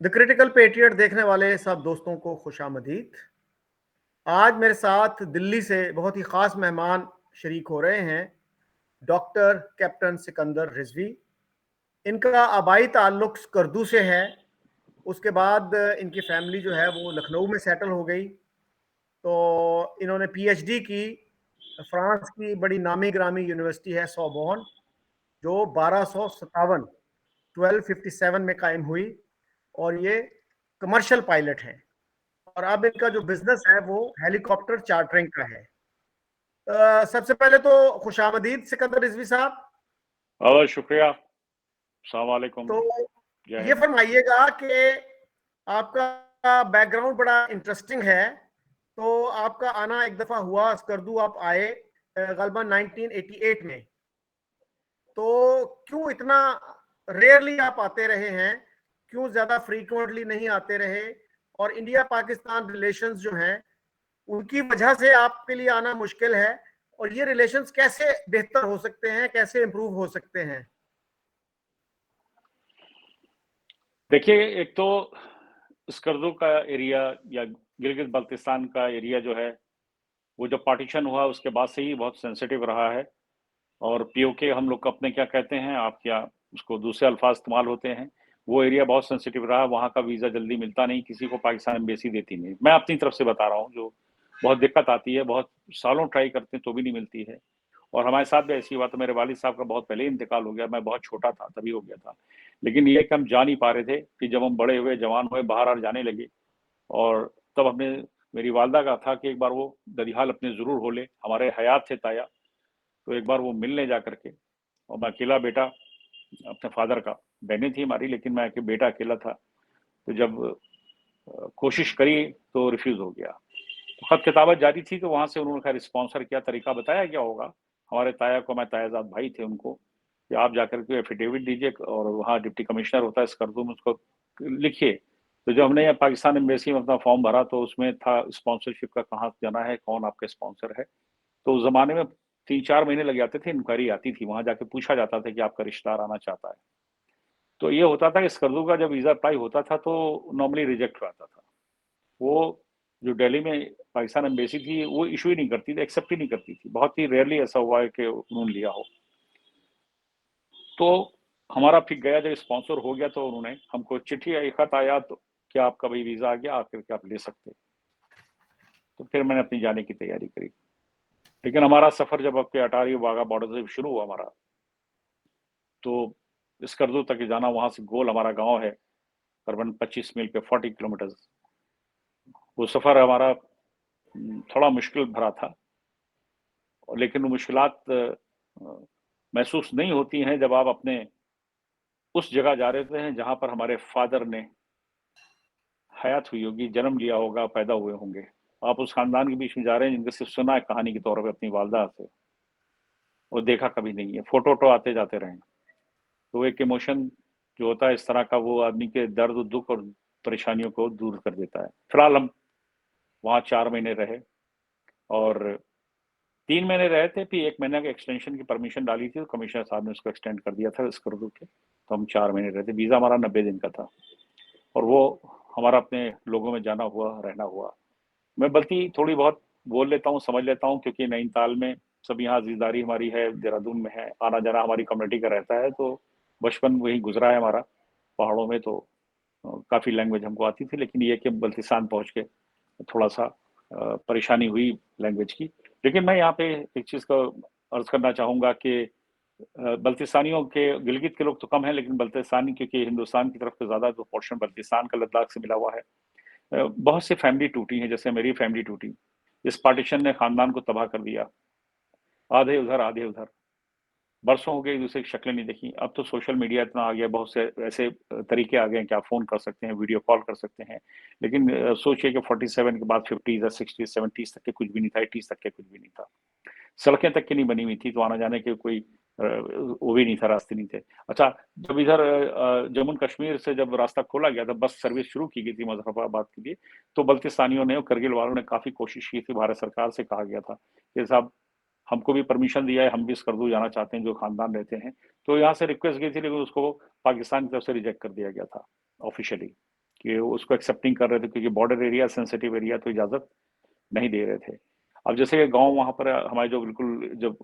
The critical patriot देखने वाले सब दोस्तों को खुशामदीद। आज मेरे साथ दिल्ली से बहुत ही ख़ास मेहमान शरीक हो रहे हैं, डॉक्टर कैप्टन सिकंदर रिजवी। इनका आबाई ताल्लुक स्कर्दू से है। उसके बाद इनकी फैमिली जो है वो लखनऊ में सेटल हो गई। तो इन्होंने पीएचडी की फ्रांस की बड़ी नामी ग्रामी यूनिवर्सिटी है सोबॉन, जो 1257 1257 में कायम हुई, और ये कमर्शियल पायलट हैं। और अब इनका जो बिजनेस है वो हेलीकॉप्टर चार्टरिंग का है। सबसे पहले तो खुशामदीद सिकंदर रिजवी साहब। बहुत शुक्रिया। अस्सलाम वालेकुम। तो जय ये हिंद। फरमाइएगा कि आपका बैकग्राउंड बड़ा इंटरेस्टिंग है। तो आपका आना एक दफा हुआ, स्कर्दू आप आए गलबन 1988 में। तो क्यों इतना रेयरली आप आते रहे हैं, क्यों ज्यादा फ्रीक्वेंटली नहीं आते रहे? और इंडिया पाकिस्तान रिलेशंस जो हैं उनकी वजह से आपके लिए आना मुश्किल है, और ये रिलेशंस कैसे बेहतर हो सकते हैं, कैसे इंप्रूव हो सकते हैं? देखिए, एक तो स्कर्दू का एरिया या गिलगित बल्तिस्तान का एरिया जो है, वो जब पार्टीशन हुआ उसके बाद से ही बहुत सेंसिटिव रहा है। और पीओके हम लोग अपने क्या कहते हैं, आप क्या उसको दूसरे अल्फाज इस्तेमाल होते हैं, वो एरिया बहुत सेंसिटिव रहा। वहाँ का वीज़ा जल्दी मिलता नहीं, किसी को पाकिस्तान एम्बेसी देती नहीं। मैं अपनी तरफ से बता रहा हूँ, जो बहुत दिक्कत आती है, बहुत सालों ट्राई करते हैं तो भी नहीं मिलती है। और हमारे साथ भी ऐसी बात है। मेरे वालिद साहब का बहुत पहले इंतकाल हो गया, मैं बहुत छोटा था तभी हो गया था। लेकिन ये कि हम जा नहीं पा रहे थे कि जब हम बड़े हुए, जवान हुए, बाहर आ जाने लगे, और तब हमने, मेरी वालदा का था कि एक बार वो दरिहाल अपने ज़रूर हो ले। हमारे हयात थे ताया, तो एक बार वो मिलने जा करके। और मैं अकेला बेटा अपने फादर का, बहनें थी हमारी, लेकिन मैं बेटा अकेला था। तो जब कोशिश करी तो रिफ्यूज़ हो गया। तो खत किताबत जारी थी, तो वहाँ से उन्होंने खैर स्पॉन्सर किया, तरीका बताया क्या होगा। हमारे ताया को, मैं तायाजाद भाई थे उनको, कि आप जाकर के एफिडेविट दीजिए और वहाँ डिप्टी कमिश्नर होता है स्कर्दू में, उसको लिखिए। तो जब हमने पाकिस्तान एम्बेसी में अपना फॉर्म भरा तो उसमें था स्पॉन्सरशिप का, कहाँ जाना है, कौन आपके स्पॉन्सर है। तो उस जमाने में 3-4 महीने लग जाते थे, इंक्वायरी आती थी, वहां जाके पूछा जाता था कि आपका रिश्तेदार आना चाहता है। तो ये होता था कि स्कर्दू का जब वीजा अप्लाई होता था तो नॉर्मली रिजेक्ट हो जाता था। वो जो दिल्ली में पाकिस्तान एम्बेसी थी, वो इशू ही नहीं करती थी, एक्सेप्ट ही नहीं करती थी। बहुत ही रेयरली ऐसा हुआ है कि उन्होंने लिया हो। तो हमारा फिर गया, जब स्पॉन्सर हो गया तो उन्होंने हमको चिट्ठी, एक खत आया, तो क्या आपका भाई वीजा आ गया, आकर के आप ले सकते। तो फिर मैंने अपनी जाने की तैयारी करी। लेकिन हमारा सफर जब आपके अटारी वाघा बॉर्डर से शुरू हुआ हमारा, तो स्कर्दू तक जाना, वहां से गोल हमारा गांव है, करीबन 25 मील पे, 40 किलोमीटर। वो सफर हमारा थोड़ा मुश्किल भरा था। लेकिन वो मुश्किलात महसूस नहीं होती हैं जब आप अपने उस जगह जा रहे होते हैं जहां पर हमारे फादर ने हयात हुई होगी, जन्म लिया होगा, पैदा हुए होंगे। आप उस खानदान के बीच में जा रहे हैं जिनके सिर्फ सुना है कहानी के तौर पर अपनी वालदा से, और देखा कभी नहीं है। फोटो तो आते जाते रहे। तो एक इमोशन जो होता है इस तरह का, वो आदमी के दर्द, दुख और परेशानियों को दूर कर देता है। फिलहाल हम वहाँ 4 महीने रहे, और 3 महीने रहे थे, फिर 1 महीने का एक्सटेंशन की परमिशन डाली थी, तो कमिश्नर साहब ने उसको एक्सटेंड कर दिया था स्कर्दू के। तो हम 4 महीने रहे थे। वीज़ा हमारा 90 दिन का था, और वो हमारा अपने लोगों में जाना हुआ, रहना हुआ। मैं बल्कि थोड़ी बहुत बोल लेता हूँ, समझ लेता हूँ, क्योंकि नैनीताल में सब, यहाँ अजीजदारी हमारी है, देहरादून में है, आना जाना हमारी कम्युनिटी का रहता है। तो बचपन वही गुजरा है हमारा, पहाड़ों में। तो काफ़ी लैंग्वेज हमको आती थी। लेकिन ये कि बल्तिस्तान पहुँच के थोड़ा सा परेशानी हुई लैंग्वेज की। लेकिन मैं यहाँ पे एक चीज़ का अर्ज करना चाहूँगा कि बल्तिस्तानियों के, गिलगित के लोग तो कम हैं, लेकिन बल्तिस्तानी, क्योंकि हिंदुस्तान की तरफ से ज़्यादा जो पोर्शन बल्तिस्तान का, लद्दाख से मिला हुआ है। बहुत सी फैमिली टूटी हैं, जैसे मेरी फैमिली टूटी। इस पार्टीशन ने खानदान को तबाह कर दिया, आधे उधर आधे उधर। बरसों हो गए एक दूसरे की शक्लें नहीं देखी। अब तो सोशल मीडिया इतना आ गया, बहुत से ऐसे तरीके आ गए हैं कि आप फोन कर सकते हैं, वीडियो कॉल कर सकते हैं। लेकिन सोचिए कि 47 के बाद 50 या 60 70 तक के कुछ भी नहीं था, 80 तक के कुछ भी नहीं था। सड़कें तक की नहीं बनी हुई थी, तो आना जाने के कोई वो भी नहीं था, रास्ते नहीं थे। अच्छा, जब इधर जम्मू कश्मीर से जब रास्ता खोला गया था, बस सर्विस शुरू की गई थी मुजफ्फराबाद के लिए, तो बल्तिस्तानियों ने और करगिल वालों ने काफ़ी कोशिश की थी। भारत सरकार से कहा गया था कि साहब, हमको भी परमिशन दिया है, हम भी स्कर्दू जाना चाहते हैं, जो खानदान रहते हैं। तो यहाँ से रिक्वेस्ट गई थी, लेकिन उसको पाकिस्तान की तरफ से रिजेक्ट कर दिया गया था ऑफिशियली। कि उसको एक्सेप्टिंग कर रहे थे, क्योंकि बॉर्डर एरिया, सेंसिटिव एरिया, तो इजाज़त नहीं दे रहे थे। अब जैसे गाँव वहाँ पर हमारे जो बिल्कुल जब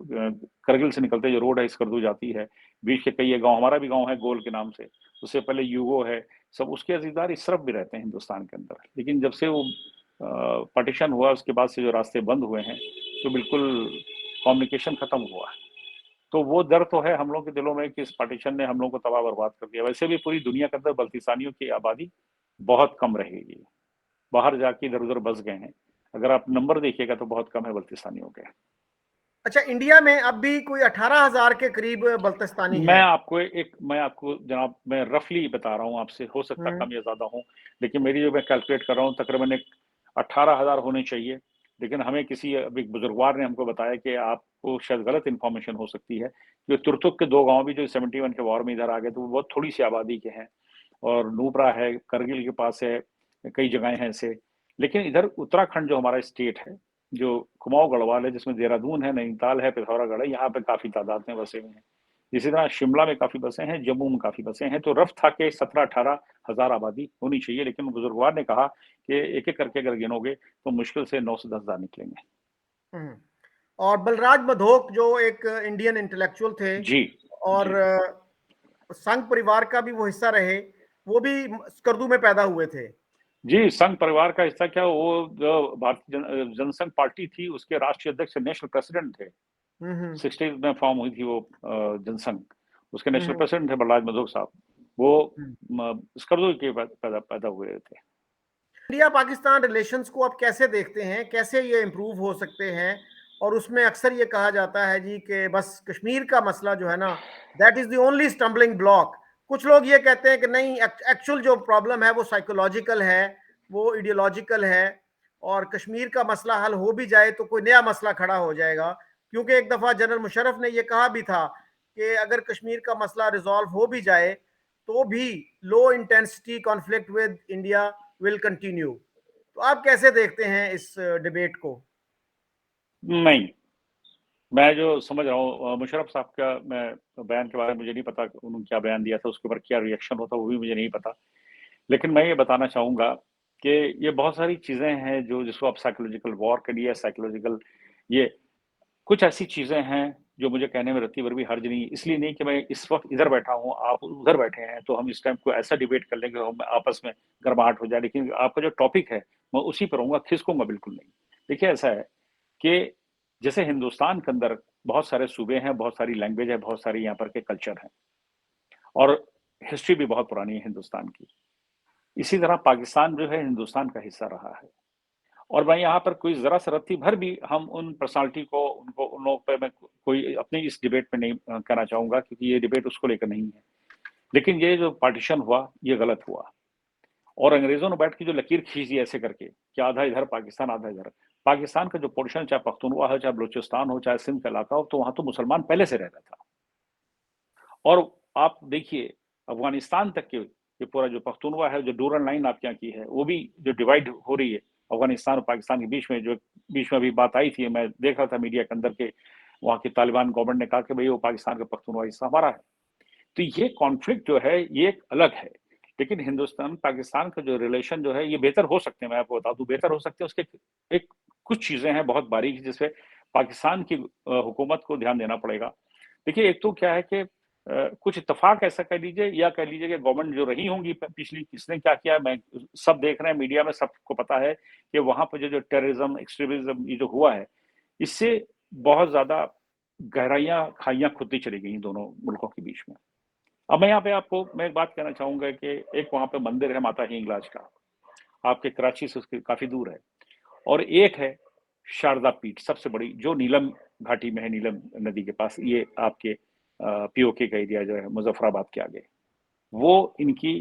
करगिल से निकलते जो रोड है स्कर्दू जाती है, बीच के कई गाँव, हमारा भी गाँव है गोल के नाम से, उससे पहले यूगो है, सब उसके अज़ीज़दार इस तरफ भी रहते हैं हिंदुस्तान के अंदर। लेकिन जब से वो पार्टीशन हुआ उसके बाद से जो रास्ते बंद हुए हैं, तो बिल्कुल कम्युनिकेशन खत्म हुआ है। तो वो डर तो है हम लोगों के दिलों में कि इस पार्टीशन ने हम लोगों को तबाह बर्बाद कर दिया। वैसे भी पूरी दुनिया के अंदर बल्तिस्तानियों की आबादी बहुत कम रहेगी, बाहर जाके इधर-उधर बस गए हैं। अगर आप नंबर देखिएगा तो बहुत कम है बल्तिस्तानियों के। अच्छा, इंडिया में अब भी कोई 18,000 के करीब बल्तिस्तानी मैं हैं। आपको जनाब, मैं रफली बता रहा हूँ आपसे, हो सकता हम्म। कम या ज़्यादा हो, लेकिन मेरी जो मैं कैलकुलेट कर रहा हूँ तकरीबन 18,000 होने चाहिए। लेकिन हमें किसी अभी बुजुर्गवार ने हमको बताया कि आपको शायद गलत इन्फॉर्मेशन हो सकती है, कि तुर्तुक के 2 गाँव भी जो 71 के वॉर में इधर आ गए, तो वो बहुत थोड़ी-सी आबादी के हैं। और नुब्रा है, करगिल के पास है, कई जगहें हैं ऐसे। लेकिन इधर उत्तराखंड जो हमारा स्टेट है, जो कुमाऊँ गढ़वाल है, जिसमें देहरादून है, नैनीताल है, पिथौरागढ़ है, यहाँ पे काफ़ी तादाद में बसे हुए हैं। इसी तरह शिमला में काफ़ी बसें हैं, जम्मू में काफ़ी बसें हैं, तो रफ़ था कि 17-18 हज़ार आबादी होनी चाहिए, लेकिन बुजुर्गवार ने कहा कि एक-एक करके अगर गिनोगे, तो मुश्किल से 9 से 10 हज़ार निकलेंगे। हम्म। और बलराज मधोक जो एक इंडियन इंटेलेक्चुअल थे जी, और जी। संघ परिवार का भी वो हिस्सा रहे, वो भी स्कर्दू में पैदा हुए थे। जी, संघ परिवार का हिस्सा क्या, वो जो भारतीय जनसंघ पार्टी थी, उसके राष्ट्रीय अध्यक्ष नेशनल प्रेसिडेंट थे। हम्म। 60s में फॉर्म हुई थी वो जनसंघ। उसके नेशनल हम्म। प्रेसिडेंट थे बलराज मधोक साहब। वो हम्म। स्कर्दू के पैदा हुए थे। इंडिया पाकिस्तान रिलेशंस को आप कैसे देखते हैं, कैसे ये इम्प्रूव हो सकते हैं? और उसमें अक्सर ये कहा जाता है जी कि बस कश्मीर का मसला जो है ना, that is the only stumbling block. कुछ लोग ये कहते हैं कि नहीं, एक्चुअल जो प्रॉब्लम है वो साइकोलॉजिकल है, वो इडियोलॉजिकल है, और कश्मीर का मसला हल हो भी जाए तो कोई नया मसला खड़ा हो जाएगा। क्योंकि एक दफा जनरल मुशर्रफ ने यह कहा भी था कि अगर कश्मीर का मसला रिजॉल्व हो भी जाए तो भी low intensity conflict with India will continue. तो आप कैसे देखते हैं इस डिबेट को? नहीं, मैं जो समझ रहा हूँ मुशर्रफ साहब का मैं बयान के बारे में मुझे नहीं पता उन्होंने क्या बयान दिया था, उसके ऊपर क्या रिएक्शन होता वो भी मुझे नहीं पता। लेकिन मैं ये बताना चाहूँगा कि ये बहुत सारी चीज़ें हैं जो जिसको आप साइकोलॉजिकल वॉर कहिए, साइकोलॉजिकल, ये कुछ ऐसी चीज़ें हैं जो मुझे कहने में रत्ती भर भी हर्ज नहीं, इसलिए नहीं कि मैं इस वक़्त इधर बैठा हूँ, आप उधर बैठे हैं, तो हम इस टाइम कोई ऐसा डिबेट कर लेंगे हम आपस में गर्माहट हो जाए। लेकिन आपका जो टॉपिक है, मैं उसी पर रहूँगा, खिसकूँगा बिल्कुल नहीं। देखिए ऐसा है कि जैसे हिंदुस्तान के अंदर बहुत सारे सूबे हैं, बहुत सारी लैंग्वेज है, बहुत सारी यहाँ पर के कल्चर हैं और हिस्ट्री भी बहुत पुरानी है हिंदुस्तान की। इसी तरह पाकिस्तान जो है हिंदुस्तान का हिस्सा रहा है। और मैं यहाँ पर कोई ज़रा सा रत्ती भर भी हम उन पर्सनैलिटी को उनको उन लोगों पे मैं कोई अपनी इस डिबेट में नहीं कहना चाहूँगा, क्योंकि ये डिबेट उसको लेकर नहीं है। लेकिन ये जो पार्टीशन हुआ, ये गलत हुआ और अंग्रेज़ों ने बैठ के जो लकीर खींच दी ऐसे करके कि आधा इधर पाकिस्तान, आधा इधर। पाकिस्तान का जो पोर्शन चाहे पख्तूनख्वा हो, चाहे बलूचिस्तान हो, चाहे सिंध का इलाका हो, तो वहाँ तो मुसलमान पहले से रह रहा था। और आप देखिए अफ़गानिस्तान तक के ये पूरा जो पख्तूनख्वा है, जो डूरन लाइन आपके यहाँ की है, वो भी जो डिवाइड हो रही है अफ़गानिस्तान और पाकिस्तान के बीच में, जो बीच में अभी बात आई थी, मैं देख रहा था मीडिया के अंदर के वहाँ की तालिबान गवर्नमेंट ने कहा कि भई वो पाकिस्तान का पख्तूनख्वा हिस्सा हमारा है। तो ये कॉन्फ्लिक्ट जो है, ये एक अलग है। लेकिन हिंदुस्तान-पाकिस्तान का जो रिलेशन जो है, ये बेहतर हो सकते हैं, मैं आपको बता दूँ, बेहतर हो सकते हैं। उसके एक कुछ चीज़ें हैं बहुत बारीक, जिसपे पाकिस्तान की हुकूमत को ध्यान देना पड़ेगा। देखिए, एक तो क्या है कि कुछ इत्तेफ़ाक ऐसा कह लीजिए या कह लीजिए कि गवर्नमेंट जो रही होंगी पिछली, किसने क्या किया, मैं सब देख रहे हैं मीडिया में, सबको पता है कि वहाँ पे जो टेररिज़्म, एक्सट्रीमिज़्म ये जो हुआ है, इससे बहुत ज़्यादा गहराइयाँ, खाइयाँ खुदती चली गई दोनों मुल्कों के बीच में। अब मैं यहाँ पे आपको मैं एक बात कहना चाहूँगा कि एक वहाँ पे मंदिर है माता हिंगलाज का, आपके कराची से उसके काफ़ी दूर है, और एक है शारदा पीठ सबसे बड़ी, जो नीलम घाटी में है, नीलम नदी के पास, ये आपके पीओके का एरिया जो है मुज़फ़्फ़राबाद के आगे। वो इनकी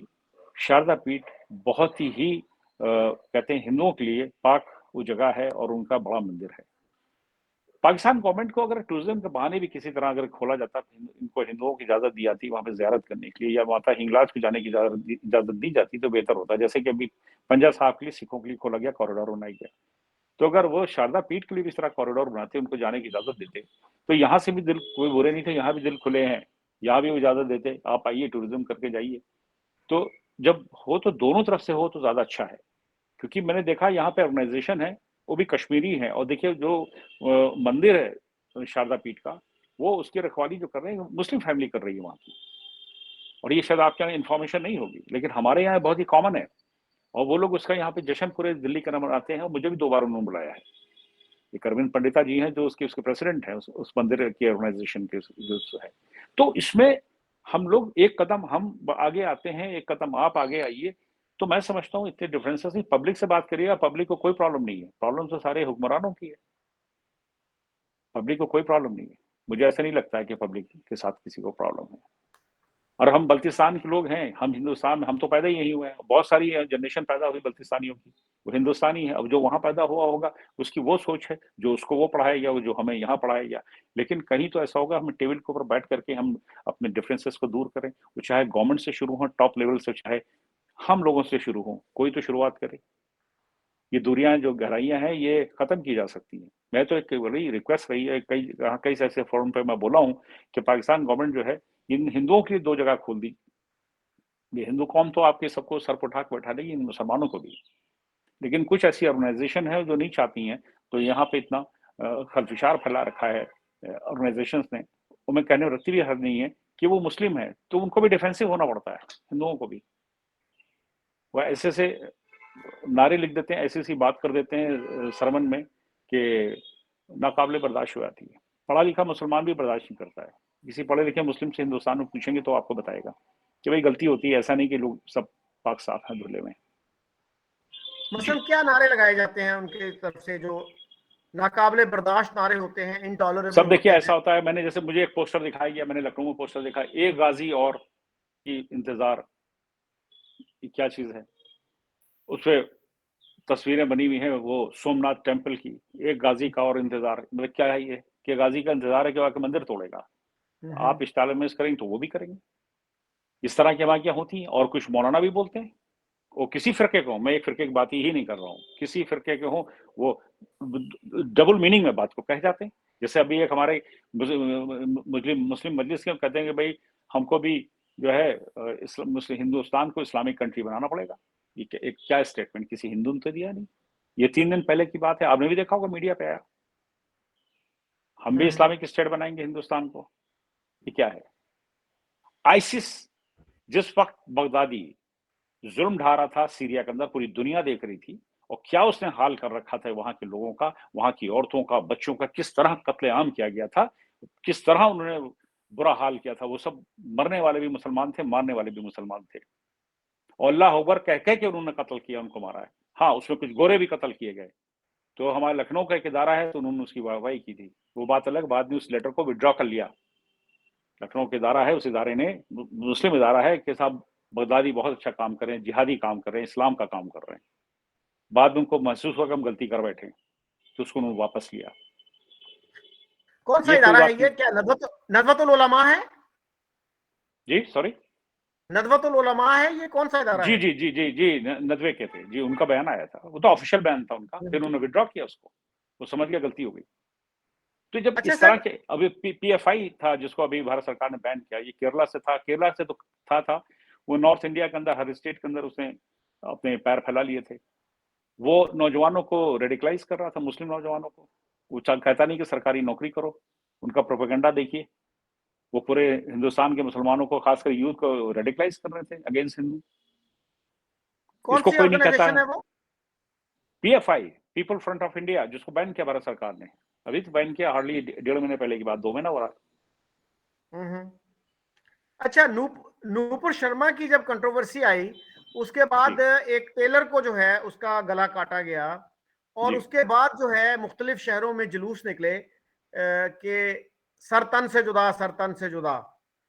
शारदा पीठ बहुत ही कहते हैं हिंदुओं के लिए पाक वो जगह है और उनका बड़ा मंदिर है। पाकिस्तान गवर्नमेंट को अगर टूरिज्म के बहाने भी किसी तरह अगर खोला जाता, इनको हिंदुओं की इजाज़त दी जाती वहाँ पे ज़ियारत करने के लिए, या माता हिंगलाज को जाने की इजाज़त दी जाती, तो बेहतर होता। जैसे कि अभी पंजा साहब के लिए, सिखों के लिए खोला गया, कॉरिडोर बनाया गया। तो अगर वो शारदा पीठ के लिए भी इस तरह कॉरिडोर बनाते, उनको जाने की इजाज़त देते, तो यहाँ से भी दिल कोई बुरे नहीं थे, यहाँ भी दिल खुले हैं, यहाँ भी वो इजाज़त देते, आप आइए टूरिज्म करके जाइए। तो जब हो तो दोनों तरफ से हो तो ज़्यादा अच्छा है। क्योंकि मैंने देखा यहाँ पे ऑर्गेनाइज़ेशन है, वो भी कश्मीरी है, और देखिए जो मंदिर है शारदा पीठ का, वो उसकी रखवाली जो कर रहे हैं मुस्लिम फैमिली कर रही है वहाँ की। और ये शायद आपके यहाँ इन्फॉर्मेशन नहीं होगी, लेकिन हमारे यहाँ बहुत ही कॉमन है, और वो लोग उसका यहाँ पे जश्न पूरे दिल्ली का मनाते हैं, और मुझे भी 2 बार उन्होंने बुलाया है। एक अरविंद पंडिता जी हैं जो उसके प्रेसिडेंट हैं उस मंदिर के ऑर्गेनाइजेशन के जो है। तो इसमें हम लोग एक कदम हम आगे आते हैं, एक कदम आप आगे आइए, तो मैं समझता हूँ इतने डिफरेंसेस नहीं। पब्लिक से बात करिएगा, पब्लिक को कोई प्रॉब्लम नहीं है, प्रॉब्लम तो सारे हुक्मरानों की है, पब्लिक को कोई प्रॉब्लम नहीं है। मुझे ऐसा नहीं लगता है कि पब्लिक के साथ किसी को प्रॉब्लम है। और हम बल्तिस्तान के लोग हैं, हम हिंदुस्तान में, हम तो पैदा ही यहीं हुए हैं, बहुत सारी जनरेशन पैदा हुई बल्तिस्तानियों की, वो हिंदुस्तानी है। अब जो वहाँ पैदा हुआ होगा उसकी वो सोच है, जो उसको वो पढ़ाएगा, वो जो हमें यहाँ पढ़ाएगा। लेकिन कहीं तो ऐसा होगा हम टेबल के ऊपर बैठ करके हम अपने डिफरेंसेस को दूर करें, वो चाहे गवर्नमेंट से शुरू हो, टॉप लेवल से, चाहे हम लोगों से शुरू हो, कोई तो शुरुआत करे। ये दूरियां जो गहराइयां हैं ये खत्म की जा सकती हैं। मैं तो एक बड़ी रिक्वेस्ट रही है, कई ऐसे फोरम पे मैं बोला हूँ कि पाकिस्तान गवर्नमेंट जो है इन हिंदुओं के लिए 2 जगह खोल दी। ये हिंदू कौम तो आपके सबको सर पर उठा के बैठा देगी, इन मुसलमानों को भी। लेकिन कुछ ऐसी ऑर्गेनाइजेशन है जो नहीं चाहती हैं, तो यहाँ पे इतना खलफिशार फैला रखा है ऑर्गेनाइजेशंस ने। वो मैं कहने रखती भी हद नहीं है कि वो मुस्लिम है, तो उनको भी डिफेंसिव होना पड़ता है, हिंदुओं को भी। वह ऐसे नारे लिख देते हैं, ऐसी बात कर देते हैं सरमन में कि नाकाबिले बर्दाश्त हो जाती है। पढ़ा लिखा मुसलमान भी बर्दाश्त नहीं करता है। किसी पढ़े लिखे मुस्लिम से हिंदुस्तान में पूछेंगे तो आपको बताएगा कि भाई गलती होती है, ऐसा नहीं कि लोग सब पाक साफ हैं धुले में। मसलन क्या नारे लगाए जाते हैं उनके तरफ से जो नाकाबिले बर्दाश्त नारे होते हैं, इनटॉलरेबल सब देखिए होते ऐसा हैं? होता है, मैंने जैसे मुझे एक पोस्टर दिखाई गया, मैंने लखनऊ में पोस्टर देखा, एक गाजी और की इंतजार, क्या चीज है? उसपे तस्वीरें बनी हुई हैं वो सोमनाथ टेम्पल की, एक गाजी का और इंतजार, मतलब क्या है ये कि गाजी का इंतजार है कि आके मंदिर तोड़ेगा। आप इस्टाइल में करेंगे तो वो भी करेंगे। इस तरह की वाक़ियाँ होती हैं। और कुछ मौलाना भी बोलते हैं, वो किसी फिरके को, मैं एक फिरके की बात ही नहीं कर रहा हूँ, किसी फिरके के हो, वो डबल मीनिंग में बात को कह जाते हैं। जैसे अभी एक हमारे मुस्लिम मजलिस के कहते हैं कि भाई हमको भी जो है हिंदुस्तान को इस्लामिक कंट्री बनाना पड़ेगा। ये एक क्या स्टेटमेंट, किसी हिंदू ने तो दिया नहीं। ये 3 दिन पहले की बात है, आपने भी देखा होगा मीडिया पे आया, हम भी इस्लामिक स्टेट बनाएंगे हिंदुस्तान को। ये क्या है? आइसिस जिस वक्त बगदादी जुल्म ढा रहा था सीरिया के अंदर, पूरी दुनिया देख रही थी, और क्या उसने हाल कर रखा था वहां के लोगों का, वहां की औरतों का, बच्चों का, किस तरह कत्लेआम किया गया था, किस तरह उन्होंने बुरा हाल किया था। वो सब मरने वाले भी मुसलमान थे, मारने वाले भी मुसलमान थे, और अल्लाह अकबर कह कह के उन्होंने कत्ल किया, उनको मारा है। हाँ, उसमें कुछ गोरे भी कत्ल किए गए। तो हमारे लखनऊ का एक इदारा है, तो उन्होंने उसकी वाहवाही की थी, वो बात अलग। बाद में उस लेटर को विड्रॉ कर लिया। लखनऊ का इदारा है, उस इदारे ने, मुस्लिम इदारा है, कि साहब बगदादी बहुत अच्छा काम कर रहे हैं, जिहादी काम कर रहे हैं, इस्लाम का काम कर रहे हैं। बाद में उनको महसूस हुआ कि हम गलती कर बैठे, तो उसको उन्होंने वापस लिया। कौन सा ये कोई इदारा है बात ये? नहीं। क्या नदवतुल उलमा है? जी सॉरी, नदवतुल उलमा है, ये कौन सा इदारा जी है? जी जी जी जी नदवे के थे जी, उनका बयान आया था, वो तो ऑफिशियल बयान था उनका, फिर उन्होंने विड्रॉ किया उसको, वो समझ गया गलती हो गई। तो जब अच्छा इस तरह सर। के, अभी पीएफआई था जिसको अभी भारत सरकार ने बैन किया, ये केरला से था, केरला से तो था वो नॉर्थ इंडिया के अंदर हर स्टेट के अंदर उसने अपने पैर फैला लिए थे। वो नौजवानों को रेडिकलाइज कर रहा था, मुस्लिम नौजवानों को। वो कहता नहीं कि सरकारी नौकरी करो, उनका प्रोपेगेंडा देखिए। वो पूरे हिंदुस्तान के मुसलमानों को, खासकर यूथ को रेडिकलाइज कर रहे थे अगेंस्ट हिंदू। कौन इसको सी कोई नहीं कहता ऑर्गेनाइजेशन है। है वो? PFI, people front of India, जिसको बैन किया भारत सरकार ने। अभी तो बैन किया, हार्डली 1.5 महीने पहले की बात, 2 महीना हो रहा है। अच्छा, नूपुर शर्मा की जब कंट्रोवर्सी आई, उसके बाद जी एक टेलर को जो है उसका गला काटा गया, और जी, उसके बाद जो है मुख्तलिफ शहरों में जुलूस निकले कि सर तन से जुदा, सर तन से जुदा।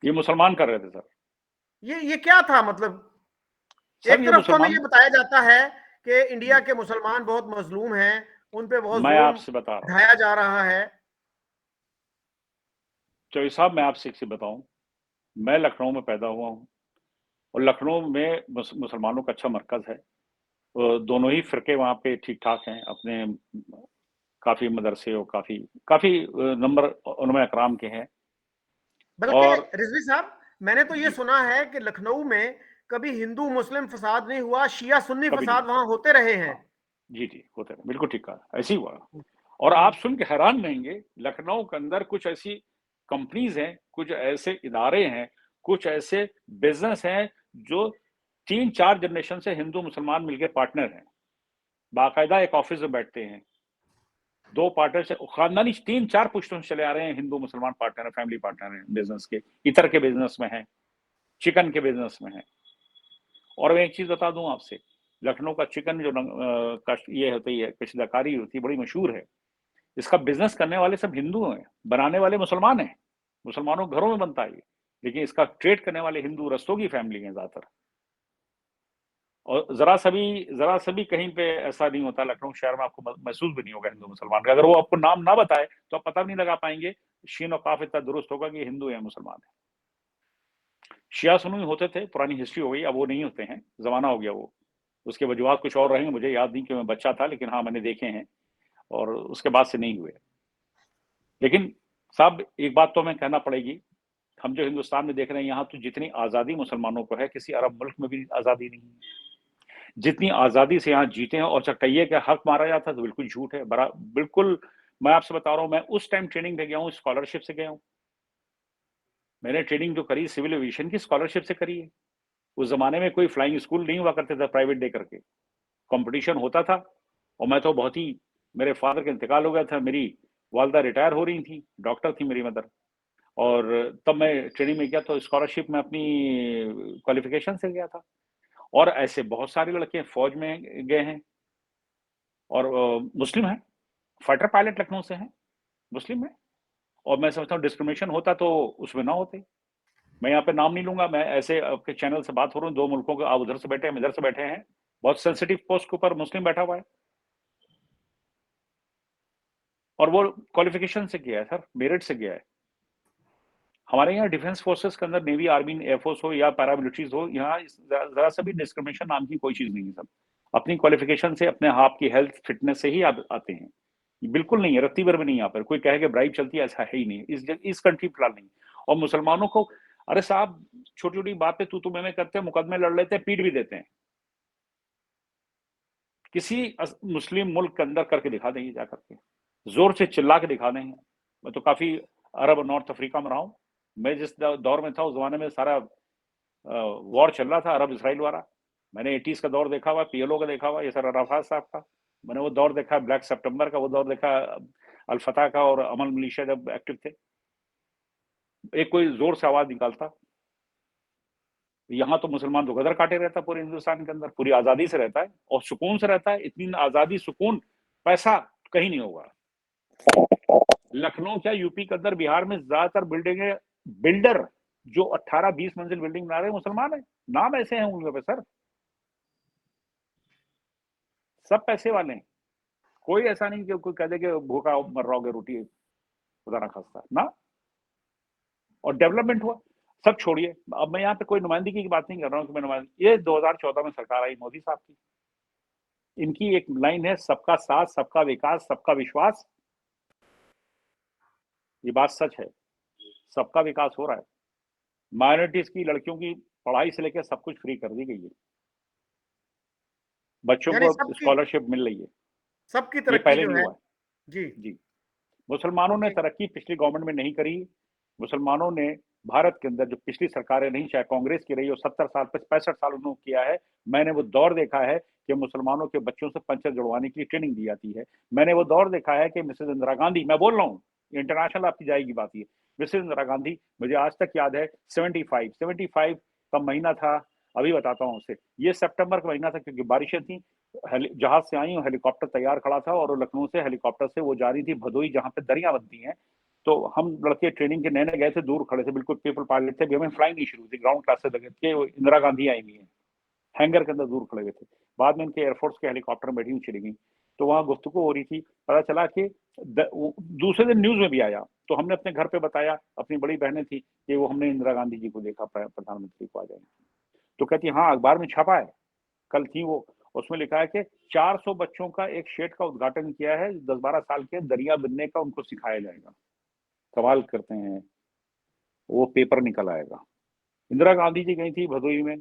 ये मुसलमान कर रहे थे सर। ये क्या था मतलब? सर एक ये तरफ तो हमें ये मुसलमान, बताया जाता है कि इंडिया जी के मुसलमान बहुत मजलूम हैं, उन पे बहुत मैं जुल्म आपसे बता रहा हूँ, ढाया जा रहा है। चौधरी साहब मैं आपसे एक चीज बताऊं, मैं लखनऊ में पैदा हुआ हूँ, और लखनऊ में मुसलमानों का अच्छा मरकज है। दोनों ही फिरके वहाँ पे ठीक ठाक हैं, अपने काफी मदरसे और काफी काफी नंबर उलमा इकराम के हैं। बल्कि और रिजवी साहब, मैंने तो ये जी सुना है कि लखनऊ में कभी हिंदू मुस्लिम फसाद नहीं हुआ, शिया सुन्नी कभी फसाद नहीं। वहां होते रहे हैं। हाँ, जी, जी, होते रहे, बिल्कुल ठीक कहा, ऐसे ही हुआ। और आप सुन के हैरान रहेंगे, लखनऊ के अंदर कुछ ऐसी कंपनीज़ हैं, कुछ ऐसे इदारे हैं, कुछ ऐसे बिज़नेस हैं, जो 3-4 जनरेशन से हिंदू मुसलमान मिलके पार्टनर हैं। बाकायदा एक ऑफिस में बैठते हैं, 2 पार्टनर से खानदानी 3-4 पुश्तों से चले आ रहे हैं, हिंदू मुसलमान पार्टनर, फैमिली पार्टनर हैं बिज़नेस के, इतर के बिज़नेस में हैं, चिकन के बिज़नेस में हैं। और मैं एक चीज़ बता दूँ आपसे, लखनऊ का चिकन जो ये होती है, कशीदाकारी होती है, बड़ी मशहूर है। इसका बिज़नेस करने वाले सब हिंदू हैं, बनाने वाले मुसलमान हैं। मुसलमानों के घरों में बनता है ये, लेकिन इसका ट्रेड करने वाले हिंदू रस्तों की फैमिली हैं ज़्यादातर। और ज़रा-सा भी कहीं पे ऐसा नहीं होता लखनऊ शहर में, आपको महसूस भी नहीं होगा हिंदू मुसलमान का। अगर वो आपको नाम ना बताए, तो आप पता भी नहीं लगा पाएँगे, शीन और काफ इतना दुरुस्त होगा कि हिंदू या मुसलमान है। शिया सुन्नी होते थे, पुरानी हिस्ट्री हो गई, अब वो नहीं होते हैं, ज़माना हो गया वो। उसके वजूहात कुछ और रहेंगे, मुझे याद नहीं कि मैं बच्चा था, लेकिन हाँ, मैंने देखे हैं और उसके बाद से नहीं हुए। लेकिन साहब, एक बात तो हमें कहना पड़ेगी, हम जो हिंदुस्तान में देख रहे हैं, यहाँ तो जितनी आज़ादी मुसलमानों को है, किसी अरब मुल्क में भी आज़ादी नहीं है। जितनी आज़ादी से यहाँ जीते हैं, और चटैये का हक मारा जाता है, तो बिल्कुल झूठ है। बिल्कुल, मैं आपसे बता रहा हूँ, मैं उस टाइम ट्रेनिंग पे गया हूँ, स्कॉलरशिप से गया हूँ। मैंने ट्रेनिंग जो करी सिविल एविएशन की स्कॉलरशिप से करी है। उस ज़माने में कोई फ्लाइंग स्कूल नहीं हुआ करते थे प्राइवेट दे करके। कॉम्पिटिशन होता था, और मैं तो बहुत ही, मेरे फादर का इंतकाल हो गया था, मेरी वालिदा रिटायर हो रही थी, डॉक्टर थी मेरी मदर, और तब मैं ट्रेनिंग में गया, तो स्कॉलरशिप में अपनी क्वालिफ़िकेशन से गया था। और ऐसे बहुत सारे लड़के फौज में गए हैं, और मुस्लिम हैं, फाइटर पायलट लखनऊ से हैं, मुस्लिम हैं। और मैं समझता हूँ डिस्क्रिमिनेशन होता तो उसमें ना होते। मैं यहाँ पे नाम नहीं लूँगा, मैं ऐसे आपके चैनल से बात हो रहा हूँ, 2 मुल्कों के, आप उधर से बैठे हैं, हम इधर से बैठे हैं। बहुत सेंसिटिव पोस्ट के ऊपर मुस्लिम बैठा हुआ है, और वो क्वालिफ़िकेशन से गया है सर, मेरिट से गया है। हमारे यहाँ डिफेंस फोर्सेस के अंदर, नेवी, आर्मी, एयरफोर्स हो या पैरामिलिट्रीज हो, यहाँ ज़रा सा भी डिस्क्रिमिनेशन नाम की कोई चीज़ नहीं है सब। अपनी क्वालिफ़िकेशन से, अपने आपकी हेल्थ, फिटनेस से ही आते हैं। बिल्कुल नहीं है, रत्ती भर भी नहीं यहाँ पर। कोई कहे कि ब्राइब चलती है, ऐसा है ही नहीं। इस कंट्री फिलहाल नहीं। और मुसलमानों को, अरे साहब, छोटी-छोटी बात पे तू-तू मैं करते हैं, मुकदमे लड़ लेते हैं, पीट भी देते हैं। किसी मुस्लिम मुल्क के अंदर करके दिखा देंगे जा करके, जोर से चिल्ला के दिखा देंगे। मैं तो काफी अरब और नॉर्थ अफ्रीका में रहा हूँ। मैं जिस दौर में था, उस जमाने में सारा वॉर चल रहा था, अरब इसराइल वाला। मैंने 80s का दौर देखा हुआ, पीएलओ का देखा हुआ, ये सर अराफात साहब का। मैंने वो दौर देखा, ब्लैक सितंबर का वो दौर देखा, अल फतह का, और अमल मिलिशिया जब एक्टिव थे। एक कोई जोर से आवाज निकालता। यहाँ तो मुसलमान तो गदर काटे रहता है पूरे हिंदुस्तान के अंदर, पूरी आजादी से रहता है, और सुकून से रहता है। इतनी आजादी, सुकून, पैसा कहीं नहीं होगा। लखनऊ क्या, यूपी के अंदर, बिहार में ज्यादातर बिल्डिंगें, बिल्डर जो 18-20 मंजिल बिल्डिंग बना रहे हैं, मुसलमान है। नाम ऐसे हैं उनके पे सर, सब पैसे वाले हैं। कोई ऐसा नहीं कि कोई कह दे कि भूखा मर रहोगे, रोटी खुदा ना खास्ता ना। और डेवलपमेंट हुआ, सब छोड़िए। अब मैं यहाँ पे कोई नुमाइंदगी की बात नहीं कर रहा हूँ कि मैं नुमाइंदगी, ये 2014 में सरकार आई मोदी साहब की, इनकी एक लाइन है, सबका साथ, सबका विकास, सबका विश्वास। ये बात सच है, सबका विकास हो रहा है। माइनॉरिटीज की लड़कियों की पढ़ाई से लेकर सब कुछ फ्री कर दी गई है, बच्चों यानी को सबकी स्कॉलरशिप मिल रही है। सबकी ये तरक्की पहले जो नहीं है। हुआ है। जी। जी, मुसलमानों ने जी। तरक्की पिछली गवर्नमेंट में नहीं करी। मुसलमानों ने भारत के अंदर जो पिछली सरकारें रही, चाहे कांग्रेस की रही हो, 70 साल, 65 साल उन्होंने किया है। मैंने वो दौर देखा है कि मुसलमानों के बच्चों से पंचर जुड़वाने की ट्रेनिंग दी जाती है। मैंने वो दौर देखा है कि मिसेज इंदिरा गांधी, मैं बोल रहा हूँ, इंटरनेशनल आपकी जाएगी बात ये, मिसेज इंदिरा गांधी, मुझे आज तक याद है, 75 का महीना था, अभी बताता हूँ उसे, ये सितंबर का महीना था, क्योंकि बारिशें थी, जहाज से आई, हेलीकॉप्टर तैयार खड़ा था, और लखनऊ से हेलीकॉप्टर से वो जा रही थी भदोई, जहाँ पे दरिया बनती हैं। तो हम लड़के ट्रेनिंग के नए नए गए थे, दूर खड़े थे, बिल्कुल पीपल पायलट थे, हमें फ्लाइंग नहीं शुरू थी, ग्राउंड क्लास से लगे थे, इंदिरा गांधी आई हुई है, हैंगर के अंदर दूर खड़े हुए थे। बाद में इनके एयरफोर्स के हेलीकॉप्टर में बैठी हुई चली गई। तो वहाँ गुफ्तगू हो रही थी, पता चला कि दूसरे दिन न्यूज में भी आया। तो हमने अपने घर पे बताया, अपनी बड़ी बहनें थी, कि वो हमने इंदिरा गांधी जी को देखा, प्रधानमंत्री को आ जाएंगे। तो कहती हाँ, अखबार में छपा है, कल थी वो, उसमें लिखा है कि 400 बच्चों का एक शेड का उद्घाटन किया है, 10-12 साल के, दरिया बनने का उनको सिखाया जाएगा। सवाल करते हैं, वो पेपर निकल आएगा। इंदिरा गांधी जी गई थी भदोई में,